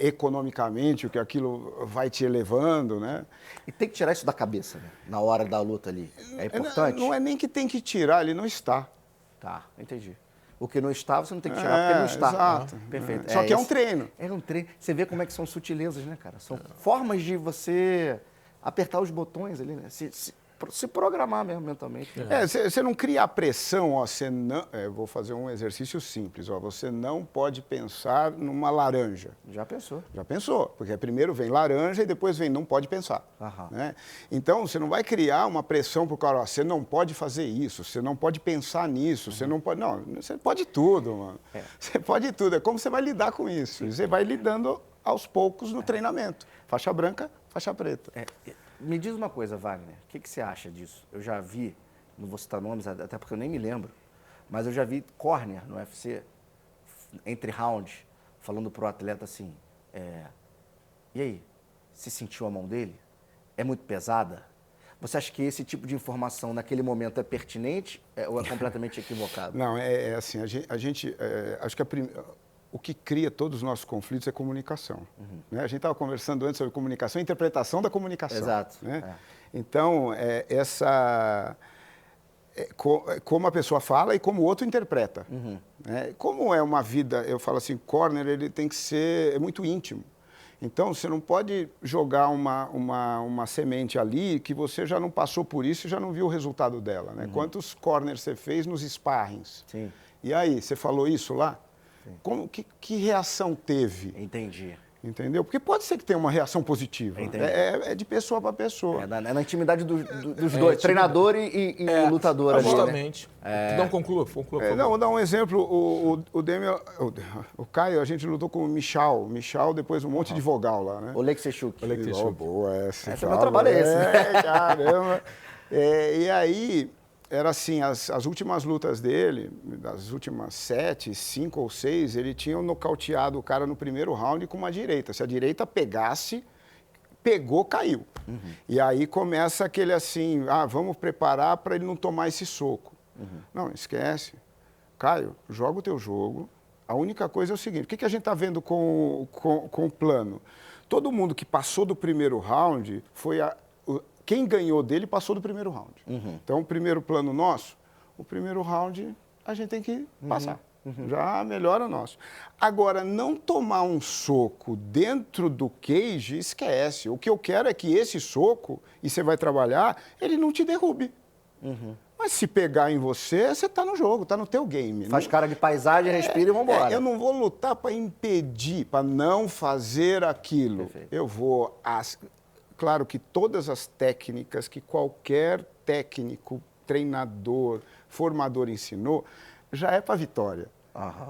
economicamente, o que aquilo vai te elevando, né? E tem que tirar isso da cabeça, né? Na hora da luta ali. É importante? Não é nem que tem que tirar, ele não está. Tá, entendi. O que não está, você não tem que tirar porque não está. Exato. Perfeito. Só que é um treino. É um treino. Você vê como é que são sutilezas, né, cara? São formas de você apertar os botões ali, né? se programar mesmo mentalmente. Você não cria a pressão, ó, você não... vou fazer um exercício simples, ó, você não pode pensar numa laranja. Já pensou. Já pensou, porque primeiro vem laranja e depois vem não pode pensar. Né? Então, você não vai criar uma pressão para o cara, ó, você não pode fazer isso, você não pode pensar nisso, você não pode... Não, você pode tudo, mano. Você pode tudo, é como você vai lidar com isso. Você vai lidando aos poucos no treinamento. Faixa branca, faixa preta. Me diz uma coisa, Wagner, o que você acha disso? Eu já vi, não vou citar nomes, até porque eu nem me lembro, mas eu já vi corner no UFC, entre rounds, falando pro atleta assim, e aí, você sentiu a mão dele? É muito pesada? Você acha que esse tipo de informação naquele momento é pertinente ou é completamente equivocado? Não, é assim, a gente acho que o que cria todos os nossos conflitos é comunicação. Né? A gente estava conversando antes sobre comunicação e interpretação da comunicação. Exato. Né? Então, como a pessoa fala e como o outro interpreta. Né? Como é uma vida, eu falo assim, corner, ele tem que ser muito íntimo. Então, você não pode jogar uma semente ali que você já não passou por isso e já não viu o resultado dela. Né? Quantos corners você fez nos sparrings? Sim. E aí, você falou isso lá? Que reação teve? Entendi. Entendeu? Porque pode ser que tenha uma reação positiva. É de pessoa para pessoa. É na intimidade dos dois, treinador e lutador ali, justamente. né? Não, conclua. Não, vou dar um exemplo. O Caio, a gente lutou com o Michal. Michal, depois um monte de vogal lá, né? Oleg Sechuk. Boa, essa. Esse é o meu trabalho, é esse. Né? Caramba. E aí... Era assim, as últimas lutas dele, das últimas 7, 5 ou 6, ele tinha nocauteado o cara no primeiro round com uma direita. Se a direita pegasse, pegou, caiu. E aí começa aquele assim, vamos preparar para ele não tomar esse soco. Não, esquece. Caio, joga o teu jogo. A única coisa é o seguinte, o que a gente está vendo com o plano? Todo mundo que passou do primeiro round foi quem ganhou dele passou do primeiro round. Então, o primeiro plano nosso, o primeiro round a gente tem que passar. Já melhora o nosso. Agora, não tomar um soco dentro do cage, esquece. O que eu quero é que esse soco, e você vai trabalhar, ele não te derrube. Mas se pegar em você, você está no jogo, está no teu game. Faz cara de paisagem, respira e vamos embora. Eu não vou lutar para impedir, para não fazer aquilo. Perfeito. Eu vou... Claro que todas as técnicas que qualquer técnico, treinador, formador ensinou, já é para vitória.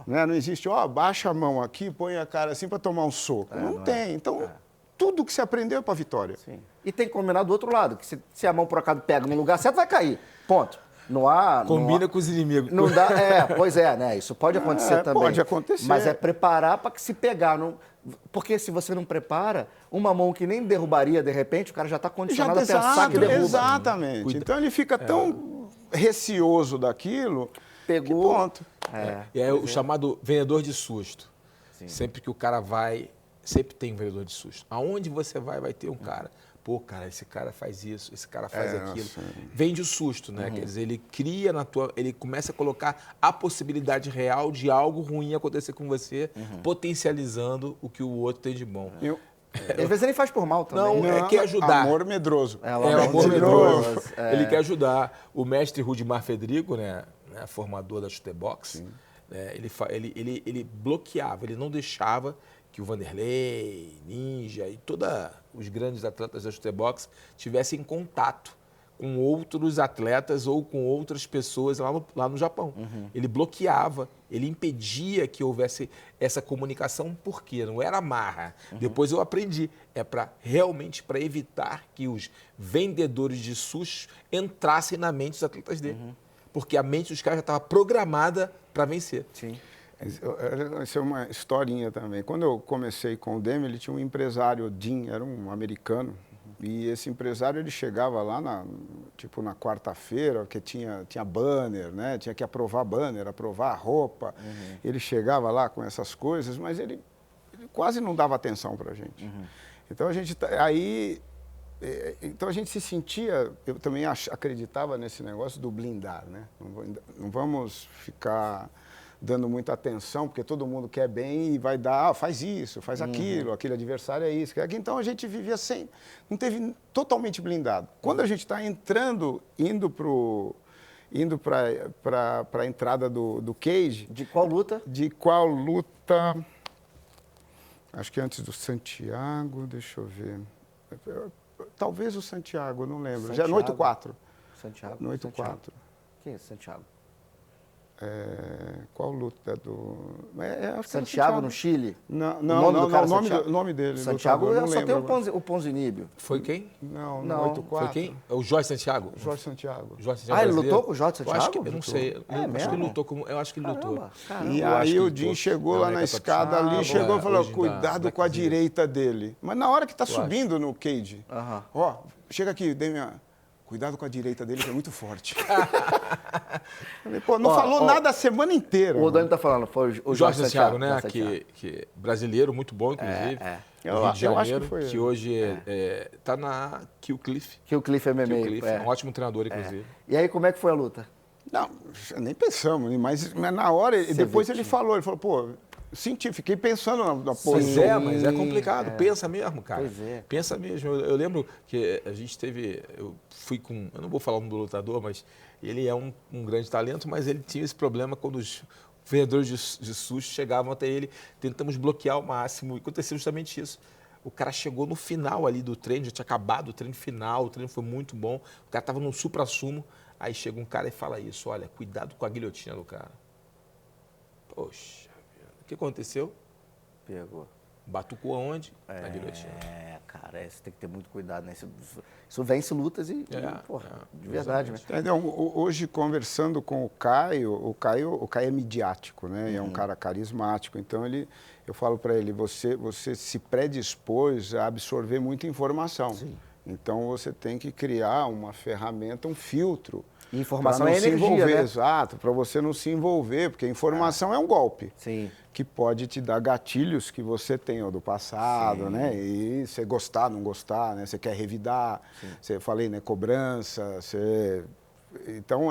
Né? Não existe, baixa a mão aqui, põe a cara assim para tomar um soco. Não tem. Então, tudo que você aprendeu é para vitória. Sim. E tem que combinar do outro lado, que se a mão por acaso pega no lugar certo, vai cair. Ponto. Não há... Combina com os inimigos. Não dá, pois é, né? Isso pode acontecer também. Pode acontecer. Mas é preparar para que se pegar. Porque se você não prepara, uma mão que nem derrubaria de repente, o cara já está condicionado a pensar que derruba. Exatamente. Então ele fica tão receoso daquilo, pegou. Que ponto. E é o chamado vendedor de susto. Sim. Sempre que o cara vai, sempre tem um vendedor de susto. Aonde você vai ter um cara. Pô, cara, esse cara faz isso, esse cara faz aquilo. Vende o susto, né? Quer dizer, ele cria ele começa a colocar a possibilidade real de algo ruim acontecer com você, potencializando o que o outro tem de bom. Às vezes ele faz por mal também. Não, quer ajudar. Amor medroso. Amor medroso. Ele quer ajudar. O mestre Rudimar Federico, né, formador da Chutebox, ele bloqueava, ele não deixava que o Vanderlei, Ninja e todos os grandes atletas da Chutebox tivessem contato com outros atletas ou com outras pessoas lá no Japão. Ele bloqueava, ele impedia que houvesse essa comunicação, porque não era marra. Depois eu aprendi, realmente para evitar que os vendedores de sushi entrassem na mente dos atletas dele. Porque a mente dos caras já estava programada para vencer. Sim. Isso é uma historinha também. Quando eu comecei com o Demi, ele tinha um empresário, Dean, era um americano. E esse empresário, ele chegava lá na quarta-feira, que tinha banner, né? Tinha que aprovar banner, aprovar a roupa. Ele chegava lá com essas coisas, mas ele quase não dava atenção para a gente. Então a gente se sentia, eu também acreditava nesse negócio do blindar, né? Não vamos ficar dando muita atenção, porque todo mundo quer bem e vai dar, faz isso, faz aquilo, aquele adversário é isso. Então a gente vivia sem, não teve totalmente blindado. Quando a gente está indo para a entrada do cage... De qual luta? De qual luta? Acho que antes do Santiago, deixa eu ver. Talvez o Santiago, não lembro. Santiago. Já no 8-4. Santiago. No 8-4. Quem é Santiago? Qual luta do... acho que Santiago no Chile? Não, O nome do cara, o Santiago? nome dele. Santiago, lutador, eu não só tenho lembro o Ponzinibbio. Foi quem? Não, Não. no 8-4. Foi quem? É o Jorge Santiago? Jorge Santiago. Jorge Santiago Ele brasileiro? lutou com o Jorge Santiago? Eu acho que, eu não sei. É Eu acho mesmo? que ele lutou com... Eu acho que ele lutou. Caramba. E Eu acho aí que o ele Jim lutou chegou na lá na América escada Latina, ali, chegou e falou, hoje cuidado da com a Black direita dele. Mas na hora que está acho. subindo no cage, Aham. ó, chega aqui, Demian, cuidado com a direita dele, que é muito forte. Falei, pô, não falou nada a semana inteira. O Dani tá falando, foi o Jorge Santiago, né? Jorge Santiago. Que brasileiro, muito bom, inclusive. É. Do Rio de Eu acho Janeiro, que foi que ele. hoje está na Kill Cliff. Que o Cliff MMA. Kill Cliff, é um ótimo treinador, inclusive. E aí, como é que foi a luta? Não, nem pensamos, mas na hora, depois ele falou, pô, senti, fiquei pensando na Pois posição. é, mas é complicado. Pensa mesmo, cara. Pois é. Pensa mesmo. Eu lembro que a gente teve... Eu fui com... Eu não vou falar o nome do lutador, mas ele é um grande talento, mas ele tinha esse problema quando os vendedores de sushi chegavam até ele. Tentamos bloquear ao máximo. E aconteceu justamente isso. O cara chegou no final ali do treino, já tinha acabado o treino final, o treino foi muito bom. O cara estava no supra-sumo. Aí chega um cara e fala isso, olha, cuidado com a guilhotina do cara. Poxa, o que aconteceu? Pegou. Batucou aonde? Na guilhotina. Cara, você tem que ter muito cuidado, né? Isso vence lutas de verdade, né? Então, hoje, conversando com o Caio é midiático, né? É um cara carismático. Então, eu falo para ele, você se predispôs a absorver muita informação. Sim. Então, você tem que criar uma ferramenta, um filtro. E informação pra não é se energia, envolver, né? Exato, para você não se envolver, porque a informação é um golpe. Sim. Que pode te dar gatilhos que você tem do passado, né? E você gostar, não gostar, né? Você quer revidar, você falei, né? Cobrança, Então,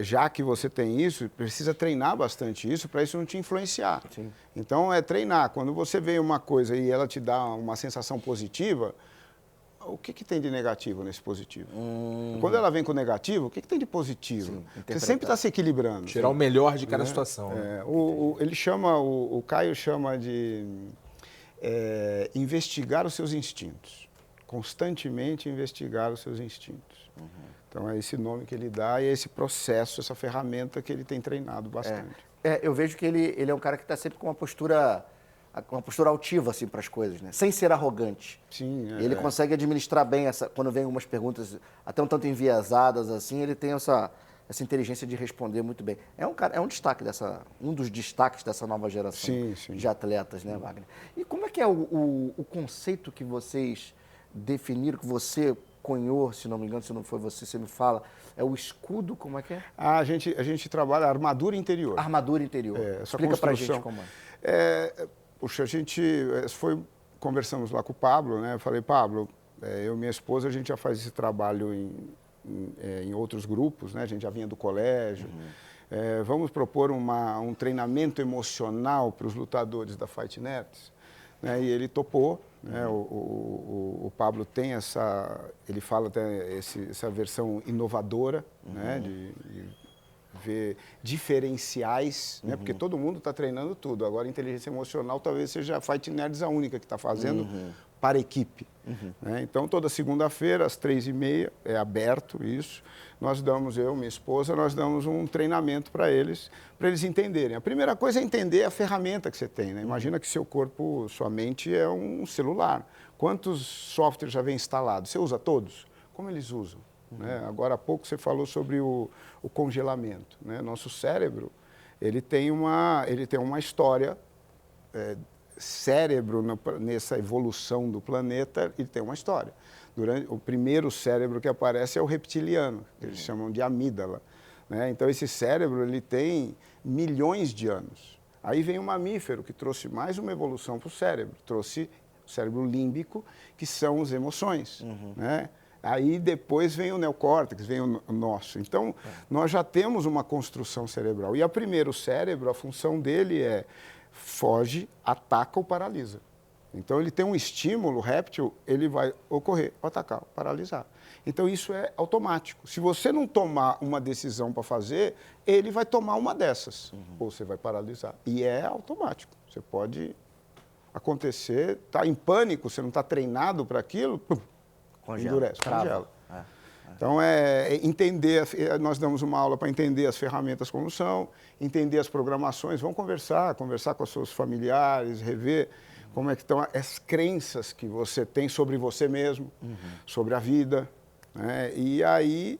já que você tem isso, precisa treinar bastante isso para isso não te influenciar. Sim. Então, é treinar. Quando você vê uma coisa e ela te dá uma sensação positiva, o que tem de negativo nesse positivo? Quando ela vem com negativo, o que tem de positivo? Você sempre está se equilibrando. Tirar o melhor de cada situação. Né? O Caio chama de investigar os seus instintos. Constantemente investigar os seus instintos. Então, é esse nome que ele dá e é esse processo, essa ferramenta que ele tem treinado bastante. Eu vejo que ele é um cara que está sempre com uma postura altiva assim, para as coisas, né? Sem ser arrogante. Sim, Ele consegue administrar bem quando vem algumas perguntas até um tanto enviesadas assim, ele tem essa inteligência de responder muito bem. Um dos destaques dessa nova geração de atletas, né, Wagner? E como é que é o conceito que vocês definiram, que você cunhou, se não me engano, se não foi você me fala, é o escudo, como é que é? A gente trabalha a armadura interior. Armadura interior. Explica pra gente como é. Puxa, conversamos lá com o Pablo, né? Eu falei, Pablo, eu e minha esposa, a gente já faz esse trabalho em outros grupos, né? A gente já vinha do colégio. Vamos propor um treinamento emocional para os lutadores da Fight Nerds. Né? E ele topou. Né? O Pablo tem ele fala até essa versão inovadora, né? De ver diferenciais, né? Porque todo mundo está treinando tudo. Agora, inteligência emocional talvez seja a Fight Nerds a única que está fazendo para equipe. Né? Então, toda segunda-feira, às 3h30, é aberto isso. Eu, minha esposa, nós damos um treinamento para eles entenderem. A primeira coisa é entender a ferramenta que você tem. Né? Imagina que seu corpo, sua mente é um celular. Quantos softwares já vem instalados? Você usa todos? Como eles usam? Né? Agora há pouco você falou sobre o congelamento. Né? Nosso cérebro ele tem uma história. Cérebro, nessa evolução do planeta, ele tem uma história. O primeiro cérebro que aparece é o reptiliano, que eles chamam de amígdala. Né? Então, esse cérebro ele tem milhões de anos. Aí vem o mamífero, que trouxe mais uma evolução para o cérebro. Trouxe o cérebro límbico, que são as emoções. Né? Aí depois vem o neocórtex, vem o nosso. Então, nós já temos uma construção cerebral. E primeiro, o cérebro, a função dele é foge, ataca ou paralisa. Então, ele tem um estímulo réptil, ele vai ocorrer, atacar, paralisar. Então, isso é automático. Se você não tomar uma decisão para fazer, ele vai tomar uma dessas, ou você vai paralisar. E é automático. Você pode acontecer, está em pânico, você não está treinado para aquilo, endurece, congela. Então, entender, nós damos uma aula para entender as ferramentas como são, entender as programações, vamos conversar com os seus familiares, rever como é que estão as crenças que você tem sobre você mesmo, sobre a vida, né? E aí,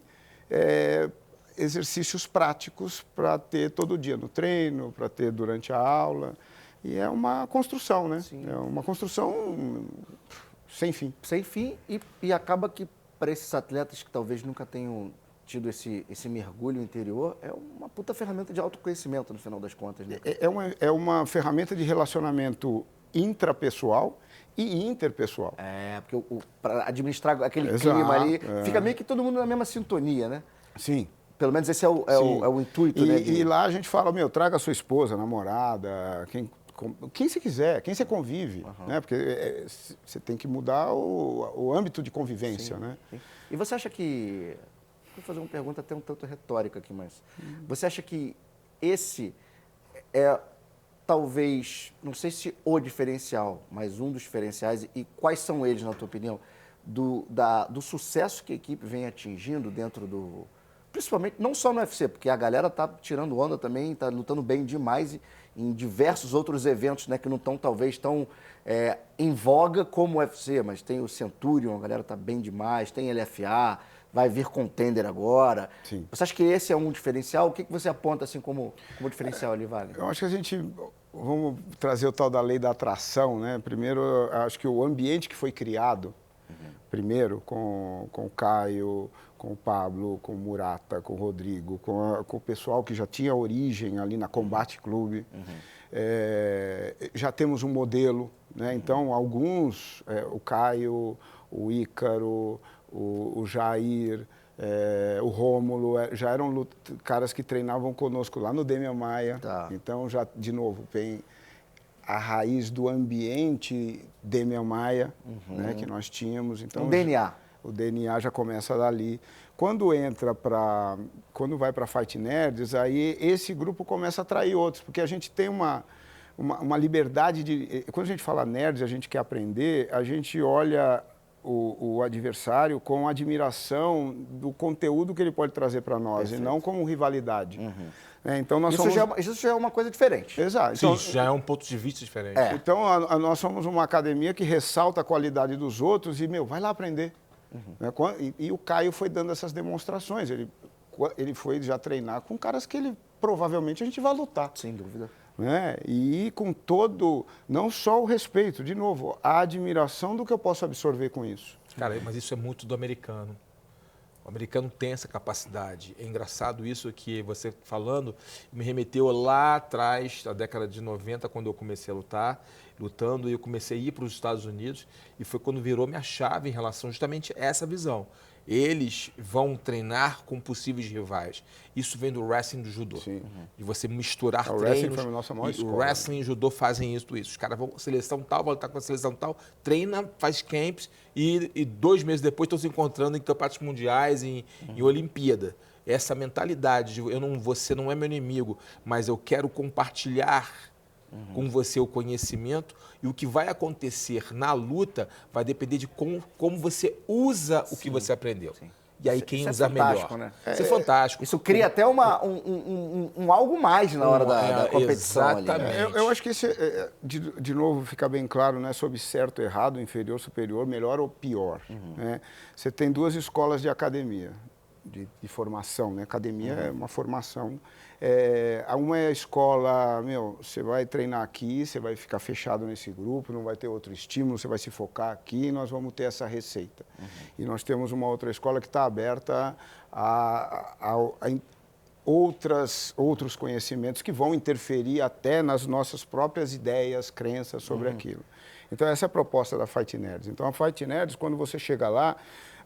exercícios práticos para ter todo dia no treino, para ter durante a aula. E é uma construção, né? Sim. É uma construção sem fim. Sem fim e acaba que para esses atletas que talvez nunca tenham tido esse mergulho interior, é uma puta ferramenta de autoconhecimento no final das contas, né? É uma ferramenta de relacionamento intrapessoal e interpessoal. Porque para administrar aquele clima ali, fica meio que todo mundo na mesma sintonia, né? Sim. Pelo menos esse é o intuito, né? E lá a gente fala, traga a sua esposa, namorada, quem você quiser, quem você convive, né? Porque você tem que mudar o âmbito de convivência, né? Sim. E você acha que... Vou fazer uma pergunta até um tanto retórica aqui, mas... Você acha que esse é, talvez, não sei se o diferencial, mas um dos diferenciais, e quais são eles, na tua opinião, do sucesso que a equipe vem atingindo dentro do... Principalmente, não só no UFC, porque a galera tá tirando onda também, tá lutando bem demais em diversos outros eventos, né, que não estão talvez tão em voga como o UFC, mas tem o Centurion, a galera tá bem demais, tem LFA, vai vir Contender agora. Sim. Você acha que esse é um diferencial? O que você aponta assim como diferencial ali, Wagner? Eu acho que vamos trazer o tal da lei da atração, né? Primeiro, acho que o ambiente que foi criado, primeiro com o Caio, com o Pablo, com o Murata, com o Rodrigo, com o pessoal que já tinha origem ali na Combate Clube. Já temos um modelo, né? Então, alguns, o Caio, o Ícaro, o Jair, o Rômulo, já eram caras que treinavam conosco lá no Demian Maia. Tá. Então, já, de novo, vem a raiz do ambiente Demian Maia, né, que nós tínhamos. Então, Um DNA. O DNA já começa dali. Quando vai para Fight Nerds, aí esse grupo começa a atrair outros, porque a gente tem uma liberdade de... Quando a gente fala nerds, a gente quer aprender, a gente olha o adversário com admiração do conteúdo que ele pode trazer para nós, e não como rivalidade. Então, isso já é uma coisa diferente. Exato. Sim, Então, isso já é um ponto de vista diferente. Então, nós somos uma academia que ressalta a qualidade dos outros e, vai lá aprender. Né? E o Caio foi dando essas demonstrações. Ele foi já treinar com caras que provavelmente a gente vai lutar. Sem dúvida. Né? E com todo, não só o respeito, de novo, a admiração do que eu posso absorver com isso. Cara, mas isso é muito do americano. O americano tem essa capacidade. É engraçado isso que você falando me remeteu lá atrás, na década de 90, quando eu comecei a lutando, e eu comecei a ir para os Estados Unidos, e foi quando virou minha chave em relação justamente a essa visão. Eles vão treinar com possíveis rivais. Isso vem do wrestling e do judô. Sim. De você misturar O treinos. wrestling foi a nossa maior escola. O wrestling e o judô fazem isso. Os caras vão seleção tal, vão lutar com a seleção tal, treina, faz camps e 2 meses depois estão se encontrando em campeonatos mundiais, em Olimpíada. Essa mentalidade de você não é meu inimigo, mas eu quero compartilhar com você o conhecimento, e o que vai acontecer na luta vai depender de como você usa o que você aprendeu. Sim. E aí quem usar melhor. Né? Isso é fantástico. Isso cria até um algo mais na hora da competição. Exatamente. Ali, né? Eu acho que esse, de novo, fica bem claro, né, sobre certo, errado, inferior, superior, melhor ou pior. Né? Você tem 2 escolas de academia, de formação. Né? Academia é uma formação. Uma é a escola, você vai treinar aqui, você vai ficar fechado nesse grupo, não vai ter outro estímulo, você vai se focar aqui e nós vamos ter essa receita. E nós temos uma outra escola que está aberta a outros conhecimentos que vão interferir até nas nossas próprias ideias, crenças sobre aquilo. Então, essa é a proposta da Fight Nerds. Então, a Fight Nerds, quando você chega lá,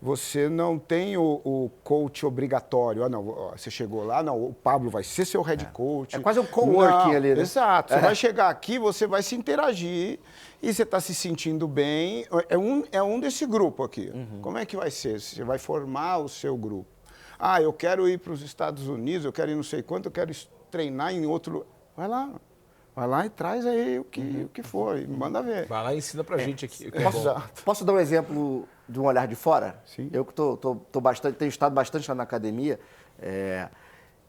você não tem o coach obrigatório. Ah, não, você chegou lá, não, o Pablo vai ser seu head coach. É quase um coworking ali, né? Exato. Você vai chegar aqui, você vai se interagir e você está se sentindo bem. É um desse grupo aqui. Como é que vai ser? Você vai formar o seu grupo. Ah, eu quero ir para os Estados Unidos, eu quero ir não sei quanto, eu quero treinar em outro... Vai lá e traz aí o que for, e manda ver. Vai lá e ensina pra gente aqui. Posso dar um exemplo de um olhar de fora? Sim. Eu que tenho estado bastante lá na academia,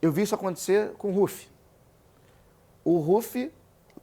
eu vi isso acontecer com o Ruf. O Ruf,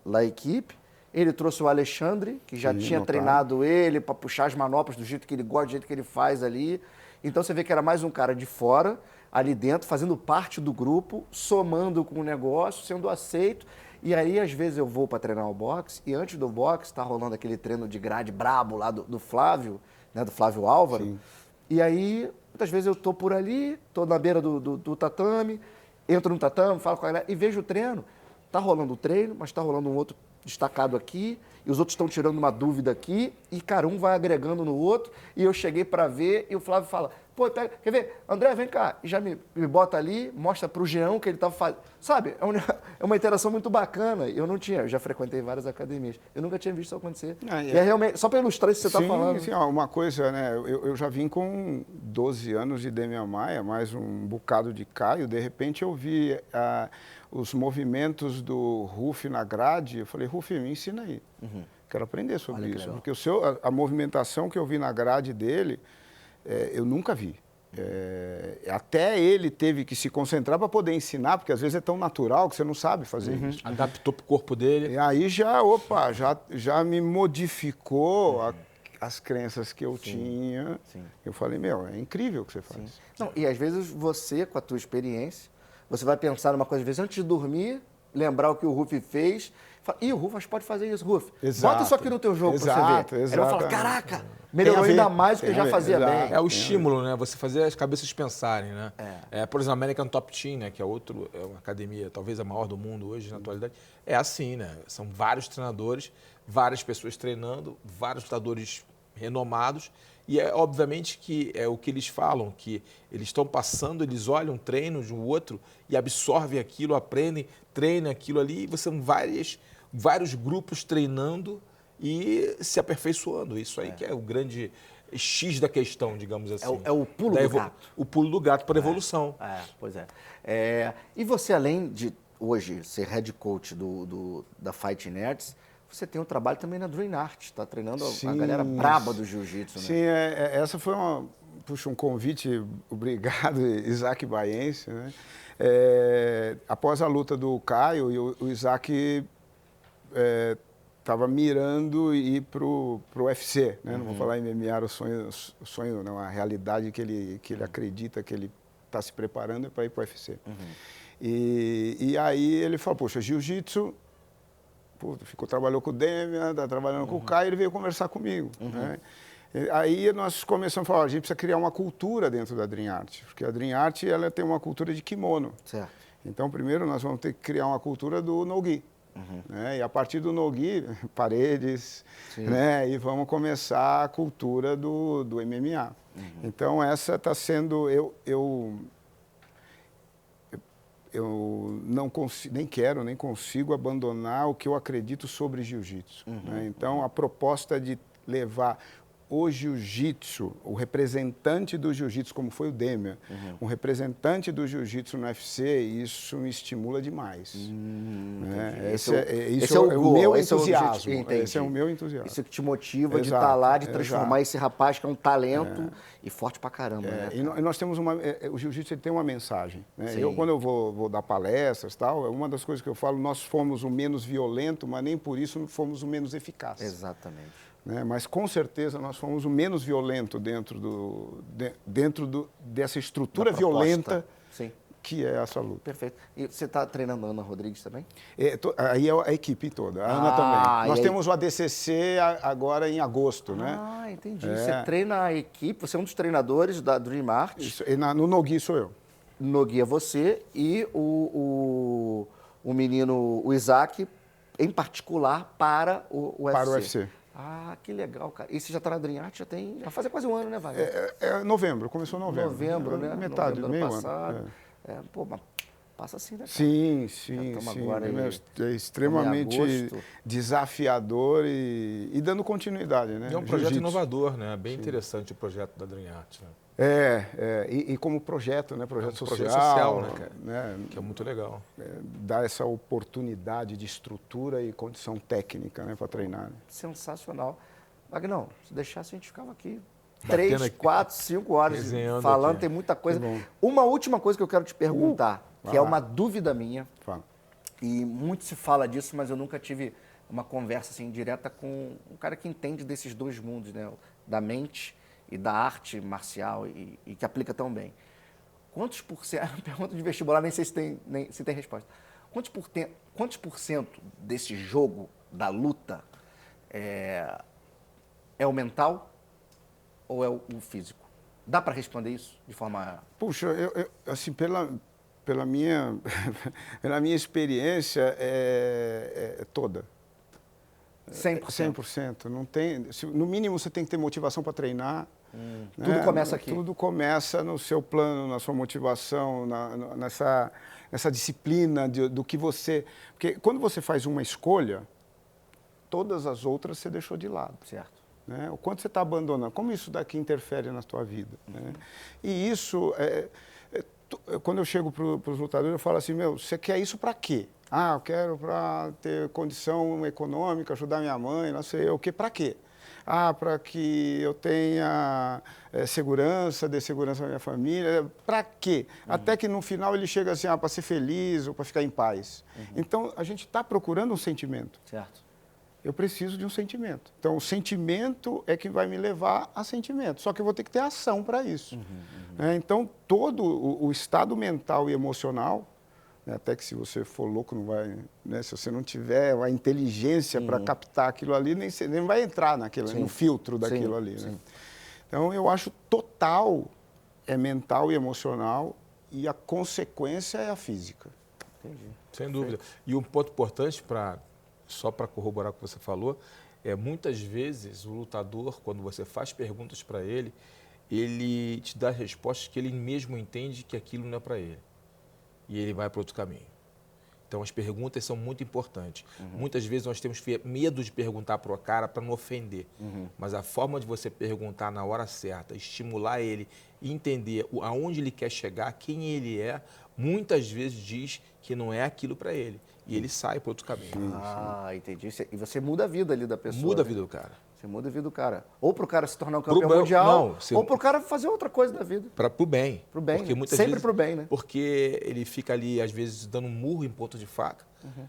lá a equipe, ele trouxe o Alexandre, que já tinha treinado ele para puxar as manoplas do jeito que ele gosta, do jeito que ele faz ali. Então você vê que era mais um cara de fora, ali dentro, fazendo parte do grupo, somando com o negócio, sendo aceito. E aí, às vezes, eu vou para treinar o boxe e antes do boxe tá rolando aquele treino de grade brabo lá do Flávio, né, do Flávio Álvaro. Sim. E aí, muitas vezes eu tô por ali, tô na beira do tatame, entro no tatame, falo com a galera e vejo o treino. Tá rolando o treino, mas tá rolando um outro destacado aqui e os outros estão tirando uma dúvida aqui e, cara, um vai agregando no outro e eu cheguei para ver e o Flávio fala, pô, quer ver? André, vem cá. E já me bota ali, mostra pro Jean que ele tava fazendo. Sabe, é uma interação muito bacana. Eu já frequentei várias academias. Eu nunca tinha visto isso acontecer. E é realmente, só para ilustrar isso que você está falando. Sim, uma coisa, né? Eu já vim com 12 anos de Demian Maia, mais um bocado de Caio. De repente eu vi os movimentos do Ruf na grade. Eu falei, Ruf, me ensina aí. Quero aprender sobre isso. Porque a movimentação que eu vi na grade dele, eu nunca vi. Até ele teve que se concentrar para poder ensinar, porque às vezes é tão natural que você não sabe fazer isso. Adaptou para o corpo dele. E aí já me modificou as crenças que eu tinha. Eu falei, é incrível o que você faz. Não, e às vezes você, com a tua experiência, você vai pensar numa coisa, às vezes antes de dormir, lembrar o que o Ruf fez. Fala, o Ruf pode fazer isso, Ruf. Bota isso aqui no teu jogo para você ver. Aí ele vai falar, caraca, melhorou ainda mais do que eu já fazia bem. É o estímulo, né? Você fazer as cabeças pensarem, né? Por exemplo, a American Top Team, né? Que é uma academia, talvez a maior do mundo hoje, na atualidade. É assim, né? São vários treinadores, várias pessoas treinando, vários lutadores renomados. E obviamente que é o que eles falam, que eles estão passando, eles olham um treino de um outro e absorvem aquilo, aprendem, treinam aquilo ali. E são vários grupos treinando e se aperfeiçoando. Isso aí que é o grande X da questão, digamos assim. É o pulo do gato. O pulo do gato para a evolução. Pois é. E você, além de hoje ser head coach da Fight Nerds, você tem um trabalho também na Dream Art, está treinando a galera braba do jiu-jitsu, né? Sim, essa foi um convite, obrigado, Isaac Baense, né? Após a luta do Caio, o Isaac estava mirando ir para o UFC, né? Não vou falar em MMA, o sonho não, a realidade que ele acredita que ele está se preparando é para ir para o UFC. E aí ele falou, poxa, jiu-jitsu... trabalhou com o Demian, está trabalhando com o Caio, ele veio conversar comigo. Né? Aí nós começamos a falar, a gente precisa criar uma cultura dentro da Dream Art, porque a Dream Art ela tem uma cultura de kimono. Certo. Então, primeiro nós vamos ter que criar uma cultura do no-gi. Né? E a partir do no-gi, paredes, né? E vamos começar a cultura do MMA. Então, essa está sendo... Eu não consigo, nem consigo abandonar o que eu acredito sobre jiu-jitsu. Né? Então, a proposta de levar o jiu-jitsu, o representante do jiu-jitsu, como foi o Demian, um representante do jiu-jitsu no UFC, isso me estimula demais. Né? Esse é o meu entusiasmo. Esse é o meu entusiasmo. Isso que te motiva de estar lá, de transformar esse rapaz que é um talento e forte pra caramba. Né? E nós temos o jiu-jitsu tem uma mensagem. Né? Quando eu vou dar palestras, tal, uma das coisas que eu falo, nós fomos o menos violento, mas nem por isso fomos o menos eficaz. Exatamente. Né? Mas, com certeza, nós fomos o menos violento dentro dessa estrutura violenta que é essa luta. Perfeito. E você está treinando a Ana Rodrigues também? Aí é a equipe toda, a Ana também. Nós temos o ADCC agora em agosto, né? Entendi. Você treina a equipe, você é um dos treinadores da Dream Art. Isso, no no-gi sou eu. Nogueira, você e o menino, o Isaac, em particular, para o UFC. Para o UFC. Ah, que legal, cara. E você já está na Dream Art, já faz quase um ano, né, Wagner? É novembro, começou em novembro. Novembro, né? Metade, Novembro do meio ano passado. ano. Pô, mas passa assim, né, cara? Sim, estamos sim. agora aí, É extremamente agosto. desafiador e dando continuidade, né? É um projeto Jiu-jitsu. inovador, né? Bem interessante o projeto da Dream Art, né? E como projeto, né? Projeto social. Projeto social, né, cara? Né? Que é muito legal. Dar essa oportunidade de estrutura e condição técnica, né? Para treinar. Né? Sensacional. Wagner, se deixasse, a gente ficava aqui Batendo 3, aqui. 4, 5 horas Resenhando falando, aqui. tem muita coisa. Que bom. Uma última coisa que eu quero te perguntar, que é vai lá. uma dúvida minha, Fala. e muito se fala disso, mas eu nunca tive uma conversa assim direta com um cara que entende desses dois mundos, né? Da mente e da arte marcial e que aplica tão bem. Quantos por cento, pergunta de vestibular, nem sei se tem resposta. Quantos por cento desse jogo, da luta, é o mental ou é o físico? Dá para responder isso de forma... Puxa, assim, pela minha experiência, toda. 100%. 100%. Não tem, no mínimo, você tem que ter motivação para treinar. Né? Tudo começa aqui. Tudo começa no seu plano, na sua motivação, nessa disciplina do que você... Porque quando você faz uma escolha, todas as outras você deixou de lado. Certo. Né? O quanto você está abandonando, como isso daqui interfere na tua vida. Né? E isso, quando eu chego para os lutadores, eu falo assim, você quer isso para quê? Ah, eu quero para ter condição econômica, ajudar minha mãe, não sei o quê, para quê? Ah, para que eu tenha segurança, dê segurança à minha família, para quê? Até que no final ele chega assim, para ser feliz ou para ficar em paz. Então, a gente está procurando um sentimento. Certo. Eu preciso de um sentimento. Então, o sentimento é que vai me levar a sentimento. Só que eu vou ter que ter ação para isso. Então, todo o estado mental e emocional, né, até que se você for louco, não vai, né, se você não tiver a inteligência para captar aquilo ali, nem vai entrar no filtro daquilo ali. Né? Então, eu acho total é mental e emocional e a consequência é a física. Entendi. Sem dúvida. E um ponto importante só para corroborar o que você falou, muitas vezes o lutador, quando você faz perguntas para ele te dá respostas que ele mesmo entende que aquilo não é para ele. E ele vai para outro caminho. Então, as perguntas são muito importantes. Muitas vezes nós temos medo de perguntar para o cara para não ofender. Mas a forma de você perguntar na hora certa, estimular ele e entender aonde ele quer chegar, quem ele é, muitas vezes diz que não é aquilo para ele. E ele sai para outro caminho. Ah, entendi. E você muda a vida ali da pessoa. Muda a né? vida do cara. Você muda a vida do cara. Ou para o cara se tornar um campeão bem, mundial, não, ou para o cara fazer outra coisa da vida. Pro bem. Pro bem, Porque né? muitas Sempre vezes, pro bem, né? Porque ele fica ali, às vezes, dando um murro em ponta de faca,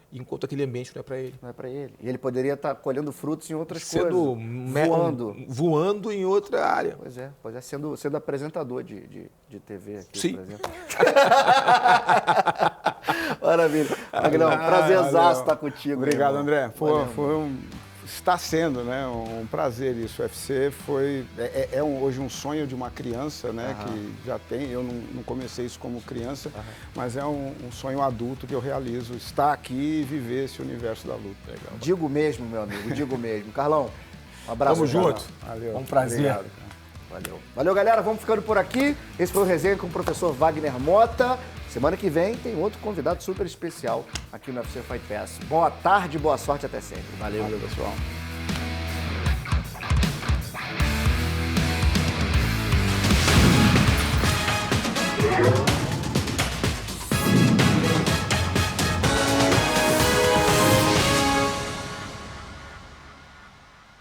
enquanto aquele ambiente não é para ele. Não é para ele. E ele poderia estar colhendo frutos em outras Sendo coisas. voando em outra área. Pois é, sendo apresentador de TV aqui, Sim. por exemplo. Maravilha. Magnão, prazerzaço estar contigo. Obrigado, irmão. André. Valeu. Está sendo, né, um prazer isso. O UFC hoje um sonho de uma criança, né, que já tem. Eu não comecei isso como criança, mas é um sonho adulto que eu realizo. Estar aqui e viver esse universo da luta. Legal. Digo mesmo, meu amigo, digo mesmo. Carlão, um abraço. Tamo junto. Valeu. Um prazer. Obrigado. Valeu. Valeu, galera. Vamos ficando por aqui. Esse foi o Resenha com o professor Wagner Mota. Semana que vem tem outro convidado super especial aqui no UFC Fight Pass. Boa tarde, boa sorte, até sempre. Valeu. Valeu, pessoal.